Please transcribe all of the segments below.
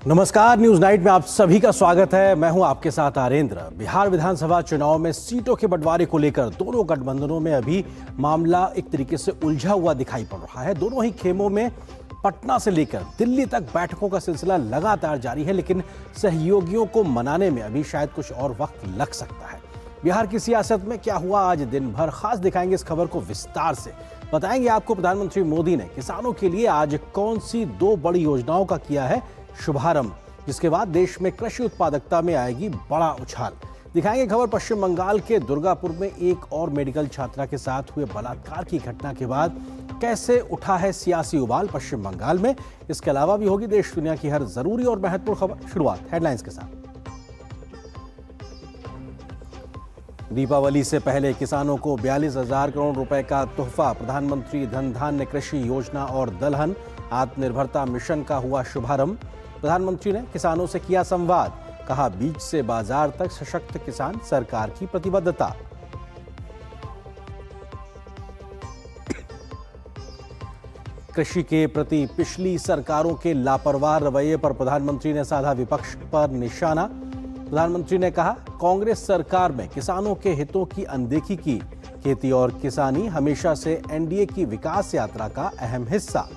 नमस्कार, news night में आप सभी का स्वागत है। मैं हूं आपके साथ आरेंद्र। बिहार विधानसभा चुनाव में सीटों के बंटवारे को लेकर दोनों गठबंधनों में अभी मामला एक तरीके से उलझा हुआ दिखाई पड़ रहा है। दोनों ही खेमों में पटना से लेकर दिल्ली तक बैठकों का सिलसिला लगातार जारी है, लेकिन सहयोगियों को मनाने में अभी शायद कुछ और वक्त लग सकता है। बिहार की सियासत में क्या हुआ आज दिन भर, खास दिखाएंगे इस खबर को विस्तार से। बताएंगे आपको प्रधानमंत्री मोदी ने किसानों के लिए आज कौन सी दो बड़ी योजनाओं का किया है शुभारंभ, जिसके बाद देश में कृषि उत्पादकता में आएगी बड़ा उछाल। दिखाएंगे खबर पश्चिम बंगाल के दुर्गापुर में एक और मेडिकल छात्रा के साथ हुए बलात्कार की घटना के बाद कैसे उठा है सियासी उबाल पश्चिम बंगाल में। इसके अलावा भी होगी देश दुनिया की हर जरूरी और महत्वपूर्ण खबर। शुरुआत हेडलाइंस के साथ। दीपावली से पहले किसानों को 42,000 करोड़ रुपए का तोहफा। प्रधानमंत्री धन धान्य कृषि योजना और दलहन आत्मनिर्भरता मिशन का हुआ शुभारंभ। प्रधानमंत्री ने किसानों से किया संवाद, कहा बीज से बाजार तक सशक्त किसान सरकार की प्रतिबद्धता। कृषि के प्रति पिछली सरकारों के लापरवाह रवैये पर प्रधानमंत्री ने साधा विपक्ष पर निशाना। प्रधानमंत्री ने कहा कांग्रेस सरकार में किसानों के हितों की अनदेखी की। खेती और किसानी हमेशा से एनडीए की विकास यात्रा का अहम हिस्सा।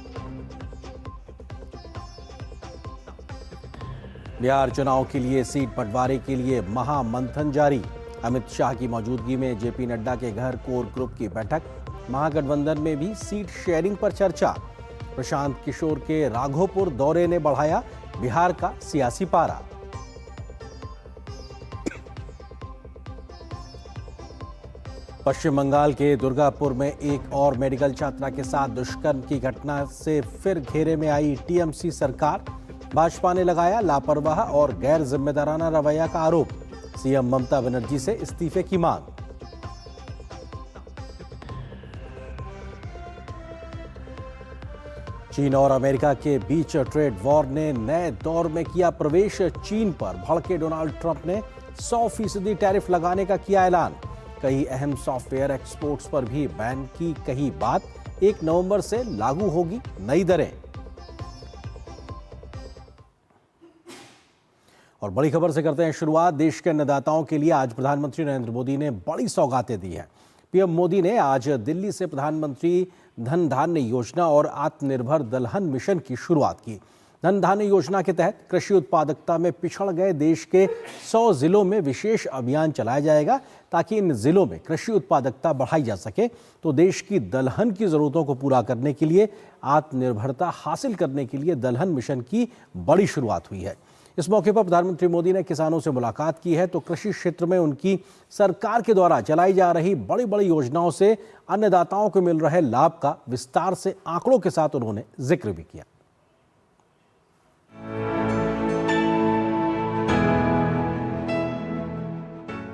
बिहार चुनाव के लिए सीट बंटवारे के लिए महामंथन जारी। अमित शाह की मौजूदगी में जेपी नड्डा के घर कोर ग्रुप की बैठक। महागठबंधन में भी सीट शेयरिंग पर चर्चा। प्रशांत किशोर के राघोपुर दौरे ने बढ़ाया बिहार का सियासी पारा। पश्चिम बंगाल के दुर्गापुर में एक और मेडिकल छात्रा के साथ दुष्कर्म की घटना से फिर घेरे में आई टीएमसी सरकार। भाजपा ने लगाया लापरवाह और गैर जिम्मेदाराना रवैया का आरोप। सीएम ममता बनर्जी से इस्तीफे की मांग। चीन और अमेरिका के बीच ट्रेड वॉर ने नए दौर में किया प्रवेश। चीन पर भड़के डोनाल्ड ट्रंप ने 100% टैरिफ लगाने का किया ऐलान। कई अहम सॉफ्टवेयर एक्सपोर्ट्स पर भी बैन की कही बात। 1 नवंबर से लागू होगी नई दरें। और बड़ी खबर से करते हैं शुरुआत। देश के अन्नदाताओं के लिए आज प्रधानमंत्री नरेंद्र मोदी ने बड़ी सौगातें दी हैं। पीएम मोदी ने आज दिल्ली से प्रधानमंत्री धन धान्य योजना और आत्मनिर्भर दलहन मिशन की शुरुआत की। धन धान्य योजना के तहत कृषि उत्पादकता में पिछड़ गए देश के 100 जिलों में विशेष अभियान चलाया जाएगा, ताकि इन जिलों में कृषि उत्पादकता बढ़ाई जा सके। तो देश की दलहन की जरूरतों को पूरा करने के लिए, आत्मनिर्भरता हासिल करने के लिए दलहन मिशन की बड़ी शुरुआत हुई है। इस मौके पर प्रधानमंत्री मोदी ने किसानों से मुलाकात की है, तो कृषि क्षेत्र में उनकी सरकार के द्वारा चलाई जा रही बड़ी बड़ी योजनाओं से अन्नदाताओं को मिल रहे लाभ का विस्तार से आंकड़ों के साथ उन्होंने जिक्र भी किया।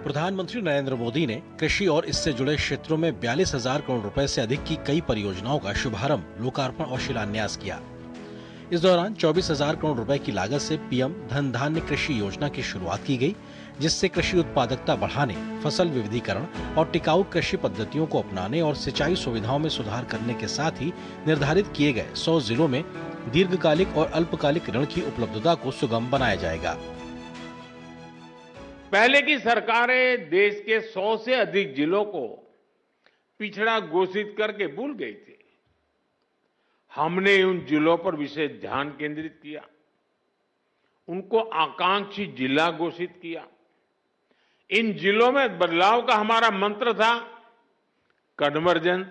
प्रधानमंत्री नरेंद्र मोदी ने कृषि और इससे जुड़े क्षेत्रों में 42,000 करोड़ रुपए से अधिक की कई परियोजनाओं का शुभारंभ, लोकार्पण और शिलान्यास किया। इस दौरान 24,000 करोड़ रुपए की लागत से पीएम धन धान्य कृषि योजना की शुरुआत की गई, जिससे कृषि उत्पादकता बढ़ाने, फसल विविधीकरण और टिकाऊ कृषि पद्धतियों को अपनाने और सिंचाई सुविधाओं में सुधार करने के साथ ही निर्धारित किए गए 100 जिलों में दीर्घकालिक और अल्पकालिक ऋण की उपलब्धता को सुगम बनाया जाएगा। पहले की सरकारें देश के 100 से अधिक जिलों को पिछड़ा घोषित करके भूल गई थी। हमने उन जिलों पर विशेष ध्यान केंद्रित किया, उनको आकांक्षी जिला घोषित किया। इन जिलों में बदलाव का हमारा मंत्र था कन्वर्जेंस,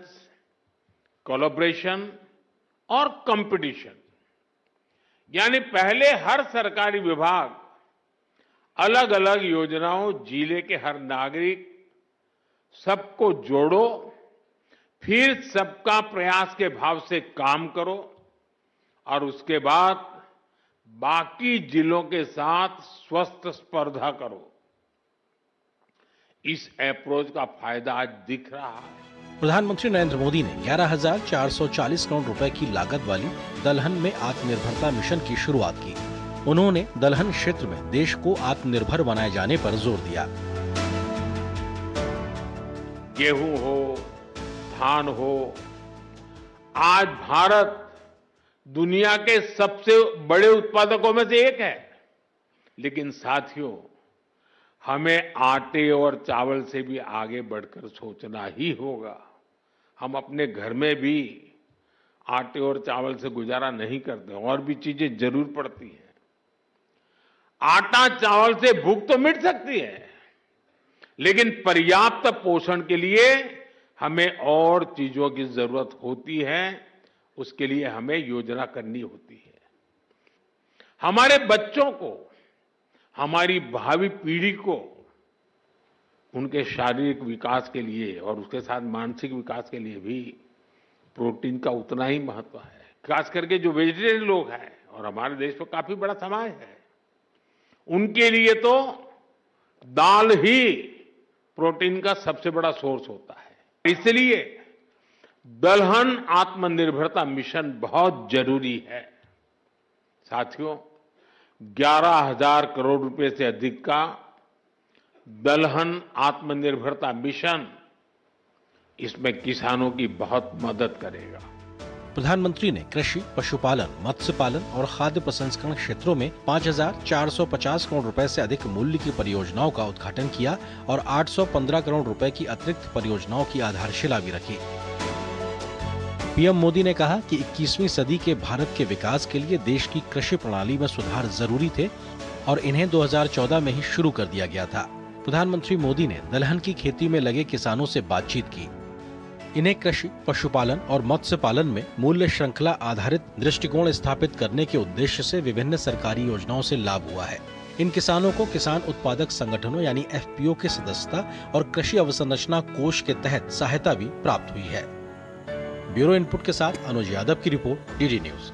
कोलैबोरेशन और कंपटीशन। यानी पहले हर सरकारी विभाग अलग अलग योजनाओं, जिले के हर नागरिक, सबको जोड़ो, फिर सबका प्रयास के भाव से काम करो और उसके बाद बाकी जिलों के साथ स्वस्थ स्पर्धा करो। इस अप्रोच का फायदा आज दिख रहा है। प्रधानमंत्री नरेंद्र मोदी ने 11,440 करोड़ रुपए की लागत वाली दलहन में आत्मनिर्भरता मिशन की शुरुआत की। उन्होंने दलहन क्षेत्र में देश को आत्मनिर्भर बनाए जाने पर जोर दिया। गेहूं हो, धान हो, आज भारत दुनिया के सबसे बड़े उत्पादकों में से एक है। लेकिन साथियों, हमें आटे और चावल से भी आगे बढ़कर सोचना ही होगा। हम अपने घर में भी आटे और चावल से गुजारा नहीं करते, और भी चीजें जरूर पड़ती हैं। आटा चावल से भूख तो मिट सकती है, लेकिन पर्याप्त पोषण के लिए हमें और चीजों की जरूरत होती है। उसके लिए हमें योजना करनी होती है। हमारे बच्चों को, हमारी भावी पीढ़ी को उनके शारीरिक विकास के लिए और उसके साथ मानसिक विकास के लिए भी प्रोटीन का उतना ही महत्व है। खास करके जो वेजिटेरियन लोग हैं, और हमारे देश में काफी बड़ा समाज है, उनके लिए तो दाल ही प्रोटीन का सबसे बड़ा सोर्स होता है। इसलिए दलहन आत्मनिर्भरता मिशन बहुत जरूरी है। साथियों, 11,000 करोड़ रुपए से अधिक का दलहन आत्मनिर्भरता मिशन, इसमें किसानों की बहुत मदद करेगा। प्रधानमंत्री ने कृषि, पशुपालन, मत्स्य पालन और खाद्य प्रसंस्करण क्षेत्रों में 5,450 करोड़ रुपए से अधिक मूल्य की परियोजनाओं का उद्घाटन किया और 815 करोड़ रुपए की अतिरिक्त परियोजनाओं की आधारशिला भी रखी। पीएम मोदी ने कहा कि 21वीं सदी के भारत के विकास के लिए देश की कृषि प्रणाली में सुधार जरूरी थे और इन्हें 2014 में ही शुरू कर दिया गया था। प्रधानमंत्री मोदी ने दलहन की खेती में लगे किसानों से बातचीत की। इन्हें कृषि, पशुपालन और मत्स्य पालन में मूल्य श्रृंखला आधारित दृष्टिकोण स्थापित करने के उद्देश्य से विभिन्न सरकारी योजनाओं से लाभ हुआ है। इन किसानों को किसान उत्पादक संगठनों यानी एफपीओ की सदस्यता और कृषि अवसंरचना कोष के तहत सहायता भी प्राप्त हुई है। ब्यूरो इनपुट के साथ अनुज यादव की रिपोर्ट, डीडी न्यूज।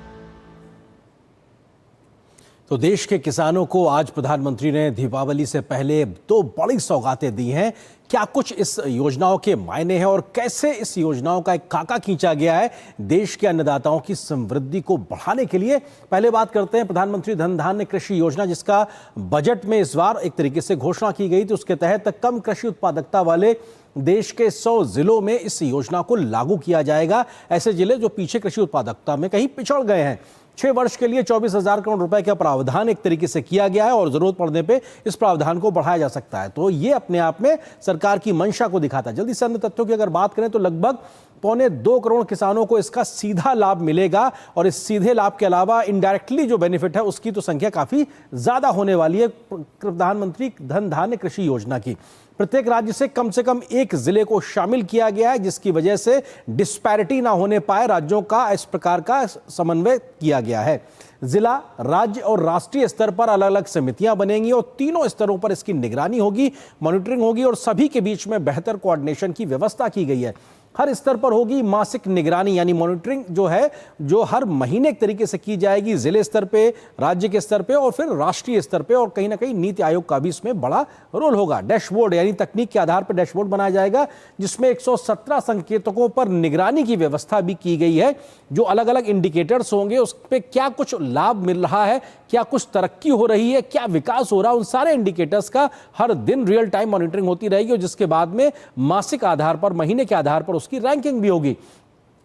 तो देश के किसानों को आज प्रधानमंत्री ने दीपावली से पहले 2 बड़ी सौगातें दी हैं। क्या कुछ इस योजनाओं के मायने हैं और कैसे इस योजनाओं का एक खाका खींचा गया है देश के अन्नदाताओं की समृद्धि को बढ़ाने के लिए? पहले बात करते हैं प्रधानमंत्री धन धान्य कृषि योजना, जिसका बजट में इस बार एक तरीके से घोषणा की गई थी। उसके तहत कम कृषि उत्पादकता वाले देश के 100 जिलों में इस योजना को लागू किया जाएगा। ऐसे जिले जो पीछे कृषि उत्पादकता में कहीं पिछड़ गए हैं। 6 वर्ष के लिए 24,000 करोड़ रुपए का प्रावधान एक तरीके से किया गया है और जरूरत पड़ने पे इस प्रावधान को बढ़ाया जा सकता है। तो ये अपने आप में सरकार की मंशा को दिखाता है। जल्दी से अन्य तथ्यों की अगर बात करें तो लगभग 1.25 करोड़ किसानों को इसका सीधा लाभ मिलेगा और इस सीधे लाभ के अलावा इनडायरेक्टली जो बेनिफिट है उसकी तो संख्या काफी ज्यादा होने वाली है प्रधानमंत्री धन धान्य कृषि योजना की। प्रत्येक राज्य से कम एक जिले को शामिल किया गया है, जिसकी वजह से डिस्पैरिटी ना होने पाए, राज्यों का इस प्रकार का समन्वय किया गया है। जिला, राज्य और राष्ट्रीय स्तर पर अलग अलग समितियां बनेंगी और तीनों स्तरों पर इसकी निगरानी होगी, मॉनिटरिंग होगी और सभी के बीच में बेहतर कोऑर्डिनेशन की व्यवस्था की गई है। हर स्तर पर होगी मासिक निगरानी यानी मॉनिटरिंग जो है, जो हर महीने एक तरीके से की जाएगी, जिले स्तर पे, राज्य के स्तर पे और फिर राष्ट्रीय स्तर पे, और कहीं ना कहीं नीति आयोग का भी इसमें बड़ा रोल होगा। डैशबोर्ड यानी तकनीक के आधार पर डैशबोर्ड बनाया जाएगा, जिसमें 117 संकेतकों पर निगरानी की व्यवस्था भी की गई है। जो अलग अलग इंडिकेटर्स होंगे उस पर क्या कुछ लाभ मिल रहा है, क्या कुछ तरक्की हो रही है, क्या विकास हो रहा है, उन सारे इंडिकेटर्स का हर दिन रियल टाइम मॉनिटरिंग होती रहेगी और जिसके बाद में मासिक आधार पर, महीने के आधार पर उसकी रैंकिंग भी होगी।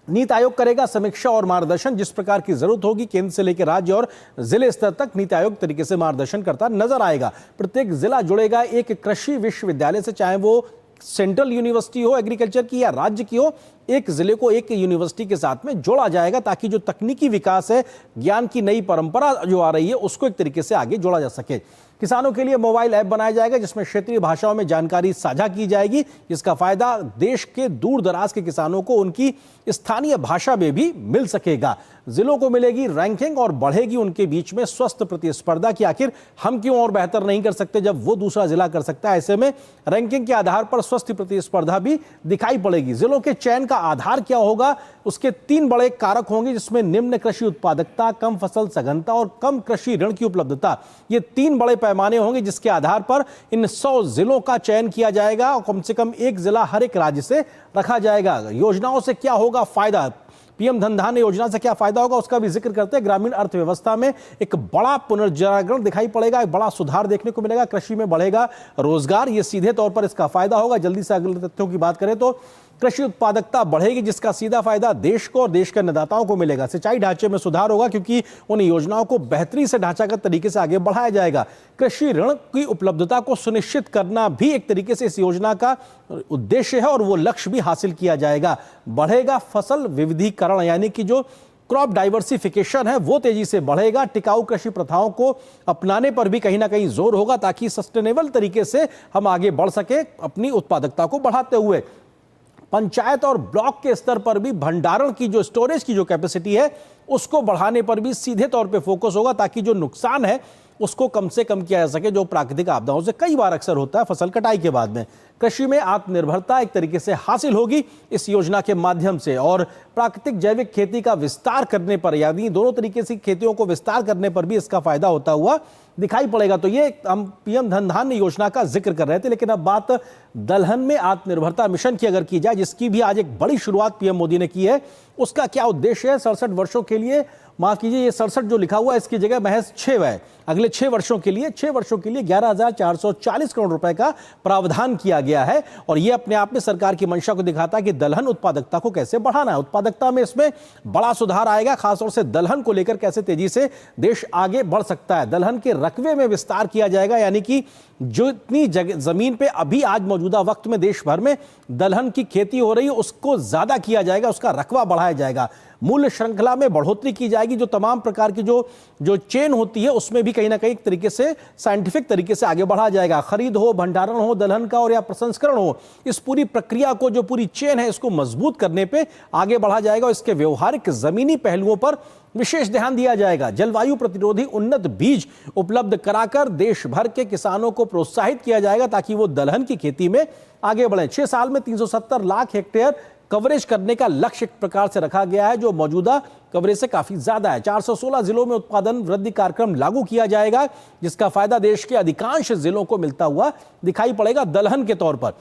नीति आयोग करेगा समीक्षा और मार्गदर्शन, जिस प्रकार की जरूरत होगी केंद्र से लेकर राज्य और जिले स्तर तक नीति आयोग तरीके से मार्गदर्शन करता नजर आएगा। प्रत्येक जिला जुड़ेगा एक कृषि विश्वविद्यालय से, चाहे वो सेंट्रल यूनिवर्सिटी हो एग्रीकल्चर की या राज्य की हो, एक जिले को एक यूनिवर्सिटी के साथ में जोड़ा जाएगा ताकि जो तकनीकी विकास है, ज्ञान की नई परंपरा जो आ रही है, उसको एक तरीके से आगे जोड़ा जा सके। किसानों के लिए मोबाइल ऐप बनाया जाएगा जिसमें क्षेत्रीय भाषाओं में जानकारी साझा की जाएगी। इसका फायदा देश के दूर दराज के किसानों को उनकी स्थानीय भाषा में भी मिल सकेगा। जिलों को मिलेगी रैंकिंग और बढ़ेगी उनके बीच में स्वस्थ प्रतिस्पर्धा की आखिर हम क्यों और बेहतर नहीं कर सकते जब वो दूसरा जिला कर सकता है। ऐसे में रैंकिंग के आधार पर स्वस्थ प्रतिस्पर्धा भी दिखाई पड़ेगी। जिलों के चयन का आधार क्या होगा, उसके 3 बड़े कारक होंगे, जिसमें निम्न कृषि उत्पादकता, कम फसल सघनता और कम कृषि ऋण की उपलब्धता। ये 3 बड़े पैमाने होंगे जिसके आधार पर इन 100 जिलों का चयन किया जाएगा और कम से कम एक जिला हर एक राज्य से रखा जाएगा। योजनाओं से क्या होगा फायदा, पीएम धन धान्य योजना से क्या फायदा होगा, उसका भी जिक्र करते हैं। ग्रामीण अर्थव्यवस्था में एक बड़ा पुनर्जागरण दिखाई पड़ेगा, एक बड़ा सुधार देखने को मिलेगा, कृषि में बढ़ेगा रोजगार, ये सीधे तौर पर इसका फायदा होगा। जल्दी से अगले तथ्यों की बात करें तो कृषि उत्पादकता बढ़ेगी, जिसका सीधा फायदा देश को और देश के अन्नदाताओं को मिलेगा। सिंचाई ढांचे में सुधार होगा क्योंकि उन योजनाओं को बेहतरी से ढांचागत तरीके से आगे बढ़ाया जाएगा। कृषि ऋण की उपलब्धता को सुनिश्चित करना भी एक तरीके से इस योजना का उद्देश्य है और वो लक्ष्य भी हासिल किया जाएगा। बढ़ेगा फसल विविधीकरण, यानी कि जो क्रॉप डाइवर्सिफिकेशन है वो तेजी से बढ़ेगा। टिकाऊ कृषि प्रथाओं को अपनाने पर भी कहीं ना कहीं जोर होगा ताकि सस्टेनेबल तरीके से हम आगे बढ़ सके अपनी उत्पादकता को बढ़ाते हुए। पंचायत और ब्लॉक के स्तर पर भी भंडारण की जो स्टोरेज की जो कैपेसिटी है उसको बढ़ाने पर भी सीधे तौर पे फोकस होगा ताकि जो नुकसान है उसको कम से कम किया जा सके, जो प्राकृतिक आपदाओं से कई बार अक्सर होता है फसल कटाई के बाद में। कृषि में आत्मनिर्भरता एक तरीके से हासिल होगी इस योजना के माध्यम से, और प्राकृतिक जैविक खेती का विस्तार करने पर, यानी दोनों तरीके से खेतियों को विस्तार करने पर भी इसका फायदा होता हुआ दिखाई पड़ेगा। तो ये हम पीएम धन धान्य योजना का जिक्र कर रहे थे, लेकिन अब बात दलहन में आत्मनिर्भरता मिशन की अगर की जाए, जिसकी भी आज एक बड़ी शुरुआत पीएम मोदी ने की है, उसका क्या उद्देश्य है? 67 वर्षों के लिए, माफ कीजिए, ये 67 जो लिखा हुआ है इसकी जगह महज 6 है। अगले 6 वर्षों के लिए 11,440 करोड़ रुपए का प्रावधान किया गया है और ये अपने आप में सरकार की मंशा को दिखाता है कि दलहन उत्पादकता को कैसे बढ़ाना है। उत्पादकता में इसमें बड़ा सुधार आएगा, खासतौर से दलहन को लेकर कैसे तेजी से देश आगे बढ़ सकता है। दलहन के रकबे में विस्तार किया जाएगा, यानी कि जो इतनी जमीन पे अभी आज मौजूदा वक्त में देश भर में दलहन की खेती हो रही है उसको ज्यादा किया जाएगा, उसका रकबा बढ़ाया जाएगा। मूल्य श्रृंखला में बढ़ोतरी की जाएगी, जो तमाम प्रकार की जो चेन होती है उसमें भी कहीं ना कहीं एक तरीके से साइंटिफिक तरीके से आगे बढ़ाया जाएगा। खरीद हो, भंडारण हो दलहन का और या प्रसंस्करण हो, इस पूरी प्रक्रिया को, जो पूरी चेन है, इसको मजबूत करने पे आगे बढ़ा जाएगा और इसके व्यवहारिक जमीनी पहलुओं पर विशेष ध्यान दिया जाएगा। जलवायु प्रतिरोधी उन्नत बीज उपलब्ध कराकर देश भर के किसानों को प्रोत्साहित किया जाएगा ताकि वो दलहन की खेती में आगे बढ़े। 6 साल में 370 लाख हेक्टेयर कवरेज करने का लक्ष्य एक प्रकार से रखा गया है, जो मौजूदा कवरेज से काफी ज्यादा है। 416 जिलों में उत्पादन वृद्धि कार्यक्रम लागू किया जाएगा, जिसका फायदा देश के अधिकांश जिलों को मिलता हुआ दिखाई पड़ेगा। दलहन के तौर पर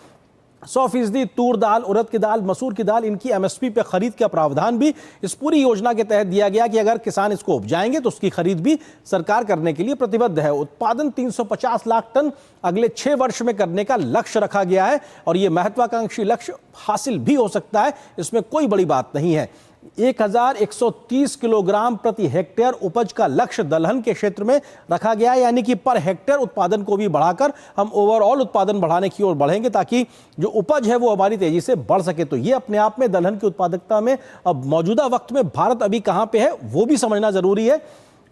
100% तूर दाल, उड़द की दाल, मसूर की दाल, इनकी एमएसपी पे खरीद का प्रावधान भी इस पूरी योजना के तहत दिया गया कि अगर किसान इसको उपजाएंगे तो उसकी खरीद भी सरकार करने के लिए प्रतिबद्ध है। उत्पादन 350 लाख टन अगले 6 वर्ष में करने का लक्ष्य रखा गया है और यह महत्वाकांक्षी लक्ष्य हासिल भी हो सकता है, इसमें कोई बड़ी बात नहीं है। 1130 किलोग्राम प्रति हेक्टेयर उपज का लक्ष्य दलहन के क्षेत्र में रखा गया है, यानी कि पर हेक्टेयर उत्पादन को भी बढ़ाकर हम ओवरऑल उत्पादन बढ़ाने की ओर बढ़ेंगे ताकि जो उपज है वो हमारी तेजी से बढ़ सके। तो ये अपने आप में दलहन की उत्पादकता में अब मौजूदा वक्त में भारत अभी कहां पे है वो भी समझना जरूरी है।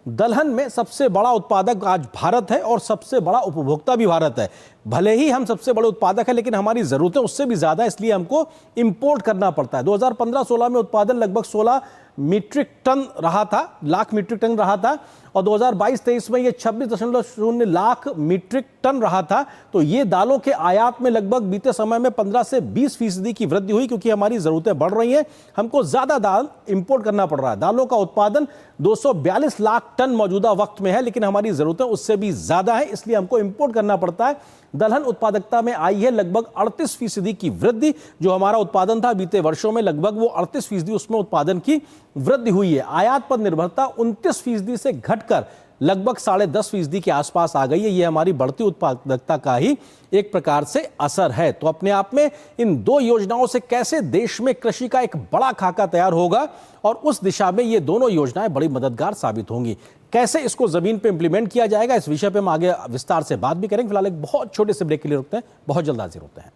दलहन में सबसे बड़ा उत्पादक आज भारत है और सबसे बड़ा उपभोक्ता भी भारत है। भले ही हम सबसे बड़े उत्पादक हैं, लेकिन हमारी जरूरतें उससे भी ज्यादा, इसलिए हमको इंपोर्ट करना पड़ता है। 2015-16 में उत्पादन लगभग 16 मीट्रिक टन रहा था, लाख मीट्रिक टन रहा था और 2022-23 में ये 26.0 लाख मीट्रिक टन रहा था। तो ये दालों के आयात में लगभग बीते समय में 15 से 20% की वृद्धि हुई, क्योंकि हमारी जरूरतें बढ़ रही हैं, हमको ज्यादा दाल इंपोर्ट करना पड़ रहा है। दालों का उत्पादन 242 लाख टन मौजूदा वक्त में है, लेकिन हमारी जरूरतें उससे भी ज्यादा है, इसलिए हमको इंपोर्ट करना पड़ता है। दलहन उत्पादकता में आई है लगभग 38% की वृद्धि। जो हमारा उत्पादन था बीते वर्षों में लगभग वो 38% उसमें उत्पादन की वृद्धि हुई है। आयात पर निर्भरता 29% से घटकर लगभग 10.5% के आसपास आ गई है। ये हमारी बढ़ती उत्पादकता का ही एक प्रकार से असर है। तो अपने आप में इन 2 योजनाओं से कैसे देश में कृषि का एक बड़ा खाका तैयार होगा और उस दिशा में ये दोनों योजनाएं बड़ी मददगार साबित होंगी। कैसे इसको जमीन पे इंप्लीमेंट किया जाएगा, इस विषय पे हम आगे विस्तार से बात भी करेंगे। फिलहाल एक बहुत छोटे से ब्रेक के लिए रुकते हैं, बहुत जल्द हाजिर होते हैं।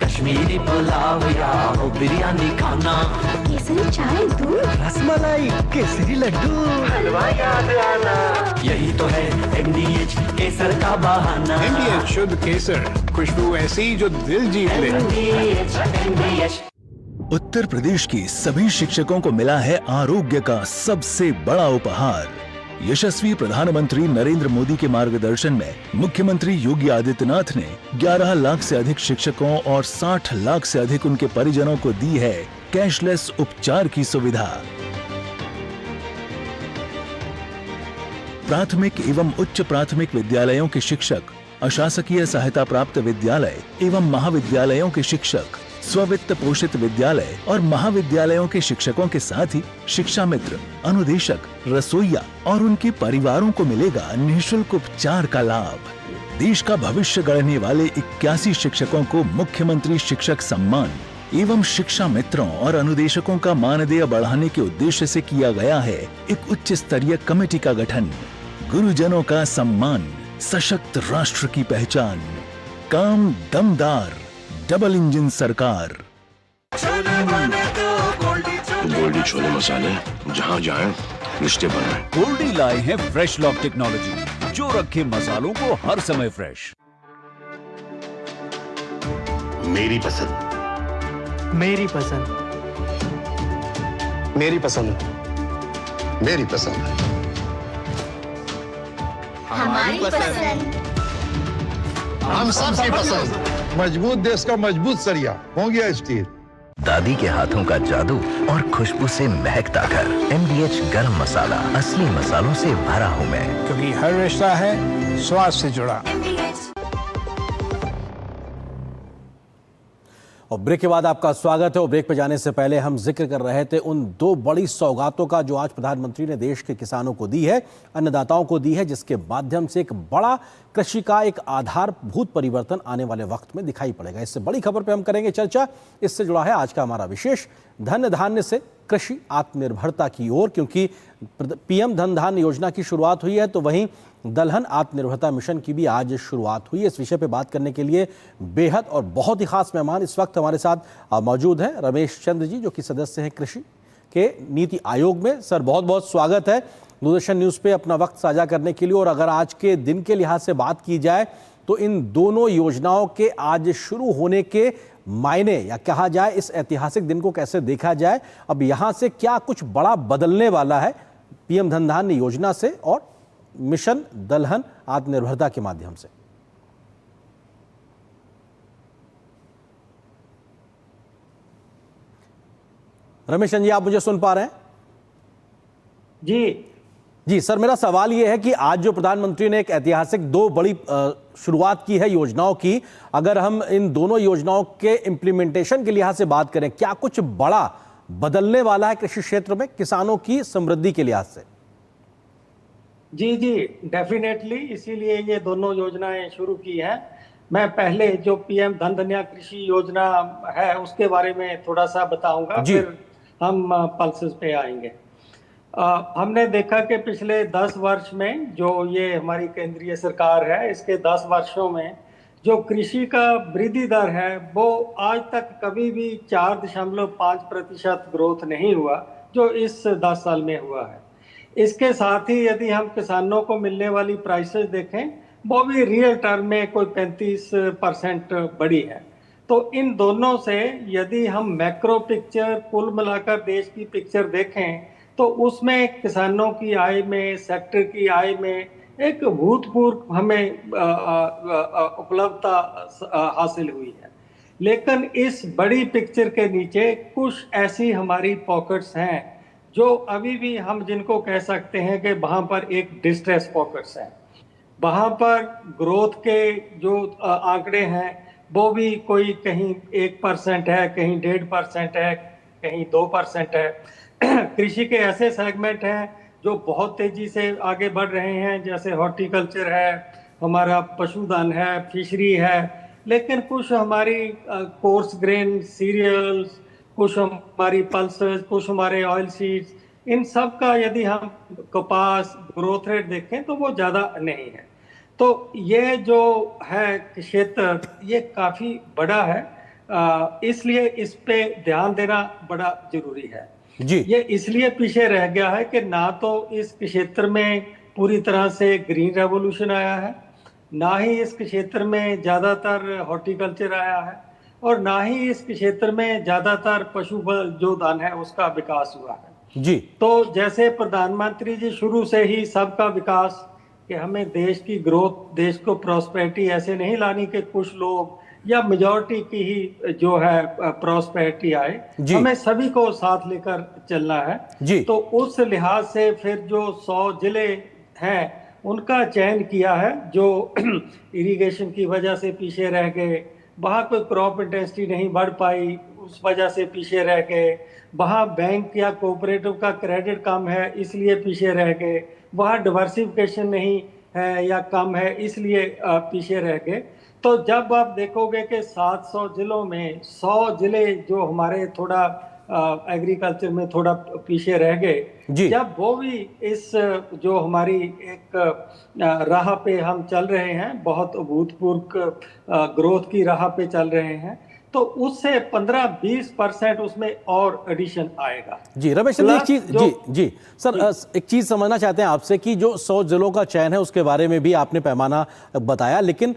कश्मीरी पुलाव या हो बिरयानी खाना, केसरी चाय दूध, रसमलाई, केसरी लड्डू, हलवा याद आना, यही तो है MDH केसर का बहाना। MDH शुद्ध केसर, खुशबू ऐसी जो दिल जीत ले। MDH। उत्तर प्रदेश की सभी शिक्षकों को मिला है आरोग्य का सबसे बड़ा उपहार। यशस्वी प्रधानमंत्री नरेंद्र मोदी के मार्गदर्शन में मुख्यमंत्री योगी आदित्यनाथ ने 11 लाख से अधिक शिक्षकों और 60 लाख से अधिक उनके परिजनों को दी है कैशलेस उपचार की सुविधा। प्राथमिक एवं उच्च प्राथमिक विद्यालयों के शिक्षक, अशासकीय सहायता प्राप्त विद्यालय एवं महाविद्यालयों के शिक्षक, स्ववित्त पोषित विद्यालय और महाविद्यालयों के शिक्षकों के साथ ही शिक्षा मित्र, अनुदेशक, रसोइया और उनके परिवारों को मिलेगा निःशुल्क उपचार का लाभ। देश का भविष्य गढ़ने वाले 81 शिक्षकों को मुख्यमंत्री शिक्षक सम्मान एवं शिक्षा मित्रों और अनुदेशकों का मानदेय बढ़ाने के उद्देश्य से किया गया है एक उच्च स्तरीय कमेटी का गठन। गुरुजनों का सम्मान, सशक्त राष्ट्र की पहचान, काम दमदार, डबल इंजन सरकार। गोल्डी छोले मसाले, जहाँ जाए रिश्ते बनाए। गोल्डी लाए हैं फ्रेश लॉक टेक्नोलॉजी जो रखे मसालों को हर समय फ्रेश। मेरी पसंद, मेरी पसंद, मेरी पसंद, मेरी पसंद, हमारी पसंद। हम सबकी पसंद। मजबूत देश का मजबूत सरिया हो गया स्टील। दादी के हाथों का जादू और खुशबू से महकता घर। MDH गरम मसाला, असली मसालों से भरा हूँ मैं। क्योंकि हर रिश्ता है स्वाद से जुड़ा। और ब्रेक के बाद आपका स्वागत है। और ब्रेक पे जाने से पहले हम जिक्र कर रहे थे उन 2 बड़ी सौगातों का जो आज प्रधानमंत्री ने देश के किसानों को दी है, अन्नदाताओं को दी है, जिसके माध्यम से एक बड़ा कृषि का एक आधारभूत परिवर्तन आने वाले वक्त में दिखाई पड़ेगा। इससे बड़ी खबर पे हम करेंगे चर्चा। इससे जुड़ा है आज का हमारा विशेष धन धान्य से कृषि आत्मनिर्भरता की ओर, क्योंकि PM धन धान्य योजना की शुरुआत हुई है तो वहीं दलहन आत्मनिर्भरता मिशन की भी आज शुरुआत हुई है। इस विषय पे बात करने के लिए बेहद और बहुत ही खास मेहमान इस वक्त हमारे साथ मौजूद हैं। रमेश चंद्र जी, जो कि सदस्य हैं कृषि के नीति आयोग में। सर, बहुत बहुत स्वागत है दूरदर्शन न्यूज़ पे अपना वक्त साझा करने के लिए। और अगर आज के दिन के लिहाज से बात की जाए तो इन दोनों योजनाओं के आज शुरू होने के मायने, या कहा जाए इस ऐतिहासिक दिन को कैसे देखा जाए, अब यहाँ से क्या कुछ बड़ा बदलने वाला है PM धन धान्य योजना से और मिशन दलहन आत्मनिर्भरता के माध्यम से? रमेश जी, आप मुझे सुन पा रहे हैं? जी सर, मेरा सवाल यह है कि आज जो प्रधानमंत्री ने एक ऐतिहासिक 2 बड़ी शुरुआत की है योजनाओं की, अगर हम इन दोनों योजनाओं के इम्प्लीमेंटेशन के लिहाज से बात करें, क्या कुछ बड़ा बदलने वाला है कृषि क्षेत्र में किसानों की समृद्धि के लिहाज से? जी डेफिनेटली, इसीलिए ये दोनों योजनाएं शुरू की हैं। मैं पहले जो PM धन धान्य कृषि योजना है उसके बारे में थोड़ा सा बताऊंगा, फिर हम पल्सेस पे आएंगे। हमने देखा कि पिछले 10 वर्ष में जो ये हमारी केंद्रीय सरकार है, इसके 10 वर्षों में जो कृषि का वृद्धि दर है वो आज तक कभी भी 4.5% ग्रोथ नहीं हुआ, जो इस 10 साल में हुआ है। इसके साथ ही यदि हम किसानों को मिलने वाली प्राइसेस देखें, वो भी रियल टर्म में कोई 35% बढ़ी है। तो इन दोनों से यदि हम मैक्रो पिक्चर कुल मिलाकर देश की पिक्चर देखें तो उसमें किसानों की आय में, सेक्टर की आय में एक भूतपूर्व हमें उपलब्धता हासिल हुई है। लेकिन इस बड़ी पिक्चर के नीचे कुछ ऐसी हमारी पॉकेट्स हैं जो अभी भी हम जिनको कह सकते हैं कि वहाँ पर एक डिस्ट्रेस पॉकेट्स हैं। वहाँ पर ग्रोथ के जो आंकड़े हैं वो भी कोई कहीं 1% है, कहीं 1.5% है, कहीं 2% है। कृषि के ऐसे सेगमेंट हैं जो बहुत तेजी से आगे बढ़ रहे हैं, जैसे हॉर्टिकल्चर है, हमारा पशुधन है, फिशरी है। लेकिन कुछ हमारी कोर्स ग्रेन सीरियल्स, कुछ हमारी पल्सेस, कुछ हमारे ऑयल सीड्स, इन सब का यदि हम कपास ग्रोथ रेट देखें तो वो ज़्यादा नहीं है। तो ये जो है क्षेत्र ये काफ़ी बड़ा है, इसलिए इस पे ध्यान देना बड़ा जरूरी है। जी, ये इसलिए पीछे रह गया है कि ना तो इस क्षेत्र में पूरी तरह से ग्रीन रेवोल्यूशन आया है, ना ही इस क्षेत्र में ज़्यादातर हॉर्टिकल्चर आया है, और ना ही इस क्षेत्र में ज़्यादातर पशु जो धन है उसका विकास हुआ है। जी, तो जैसे प्रधानमंत्री जी शुरू से ही सबका विकास, कि हमें देश की ग्रोथ, देश को प्रॉस्पेरिटी ऐसे नहीं लानी कि कुछ लोग या मेजॉरिटी की ही जो है प्रॉस्पेरिटी आए, हमें सभी को साथ लेकर चलना है। जी, तो उस लिहाज से फिर जो 100 जिले हैं उनका चयन किया है जो इरिगेशन की वजह से पीछे रह गए, वहाँ कोई क्रॉप इंटेंसिटी नहीं बढ़ पाई, उस वजह से पीछे रह गए। वहाँ बैंक या कोऑपरेटिव का क्रेडिट कम है इसलिए पीछे रह गए। वहाँ डिवर्सिफिकेशन नहीं है या कम है इसलिए पीछे रह गए। तो जब आप देखोगे कि 700 जिलों में 100 जिले जो हमारे थोड़ा एग्रीकल्चर में थोड़ा पीछे रह गए, जब वो भी इस जो हमारी एक राह पे हम चल रहे हैं, बहुत अभूतपूर्व ग्रोथ की राह पे चल रहे हैं, तो उससे 15-20% उसमें और एडिशन आएगा। जी रमेश सर, एक चीज जी सर, एक चीज समझना चाहते हैं आपसे कि जो 100 जिलों का चयन है उसके बारे में भी आपने पैमाना बताया, लेकिन